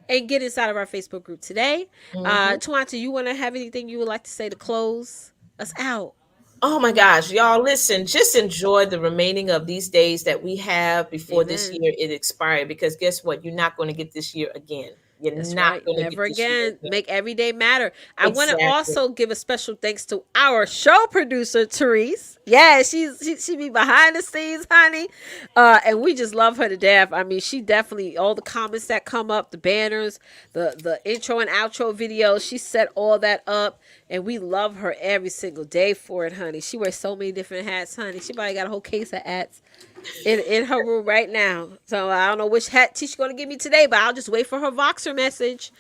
and get inside of our Facebook group today. Hmm. Tawanta, you want to have anything you would like to say to close us out? Oh my gosh, y'all, listen, just enjoy the remaining of these days that we have before this Amen. year it expired because guess what? You're not going to get this year again. You're That's not right. going to Never get this year again. again. Make every day matter. I want to Exactly. also give a special thanks to our show producer, Therese. Yeah, she be behind the scenes, honey. And we just love her to death. I mean, she definitely all the comments that come up, the banners, the intro and outro videos, she set all that up, and we love her every single day for it, honey. She wears so many different hats, honey. She probably got a whole case of hats in her room right now. So I don't know which hat she's gonna give me today, but I'll just wait for her Voxer message.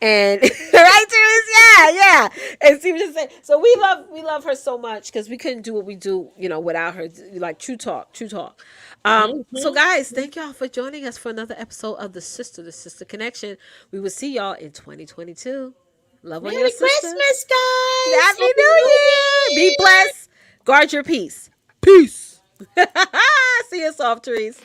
And right, Teresa, yeah. And see what she say. So we love her so much because we couldn't do what we do, without her. Like true talk, true talk. So Hmm. guys, thank y'all for joining us for another episode of the Sister Connection. We will see y'all in 2022. Love on your Merry sister. Christmas, guys. Happy Happy New New Year. Be Year. blessed. Guard your peace. Peace. See you, soft trees.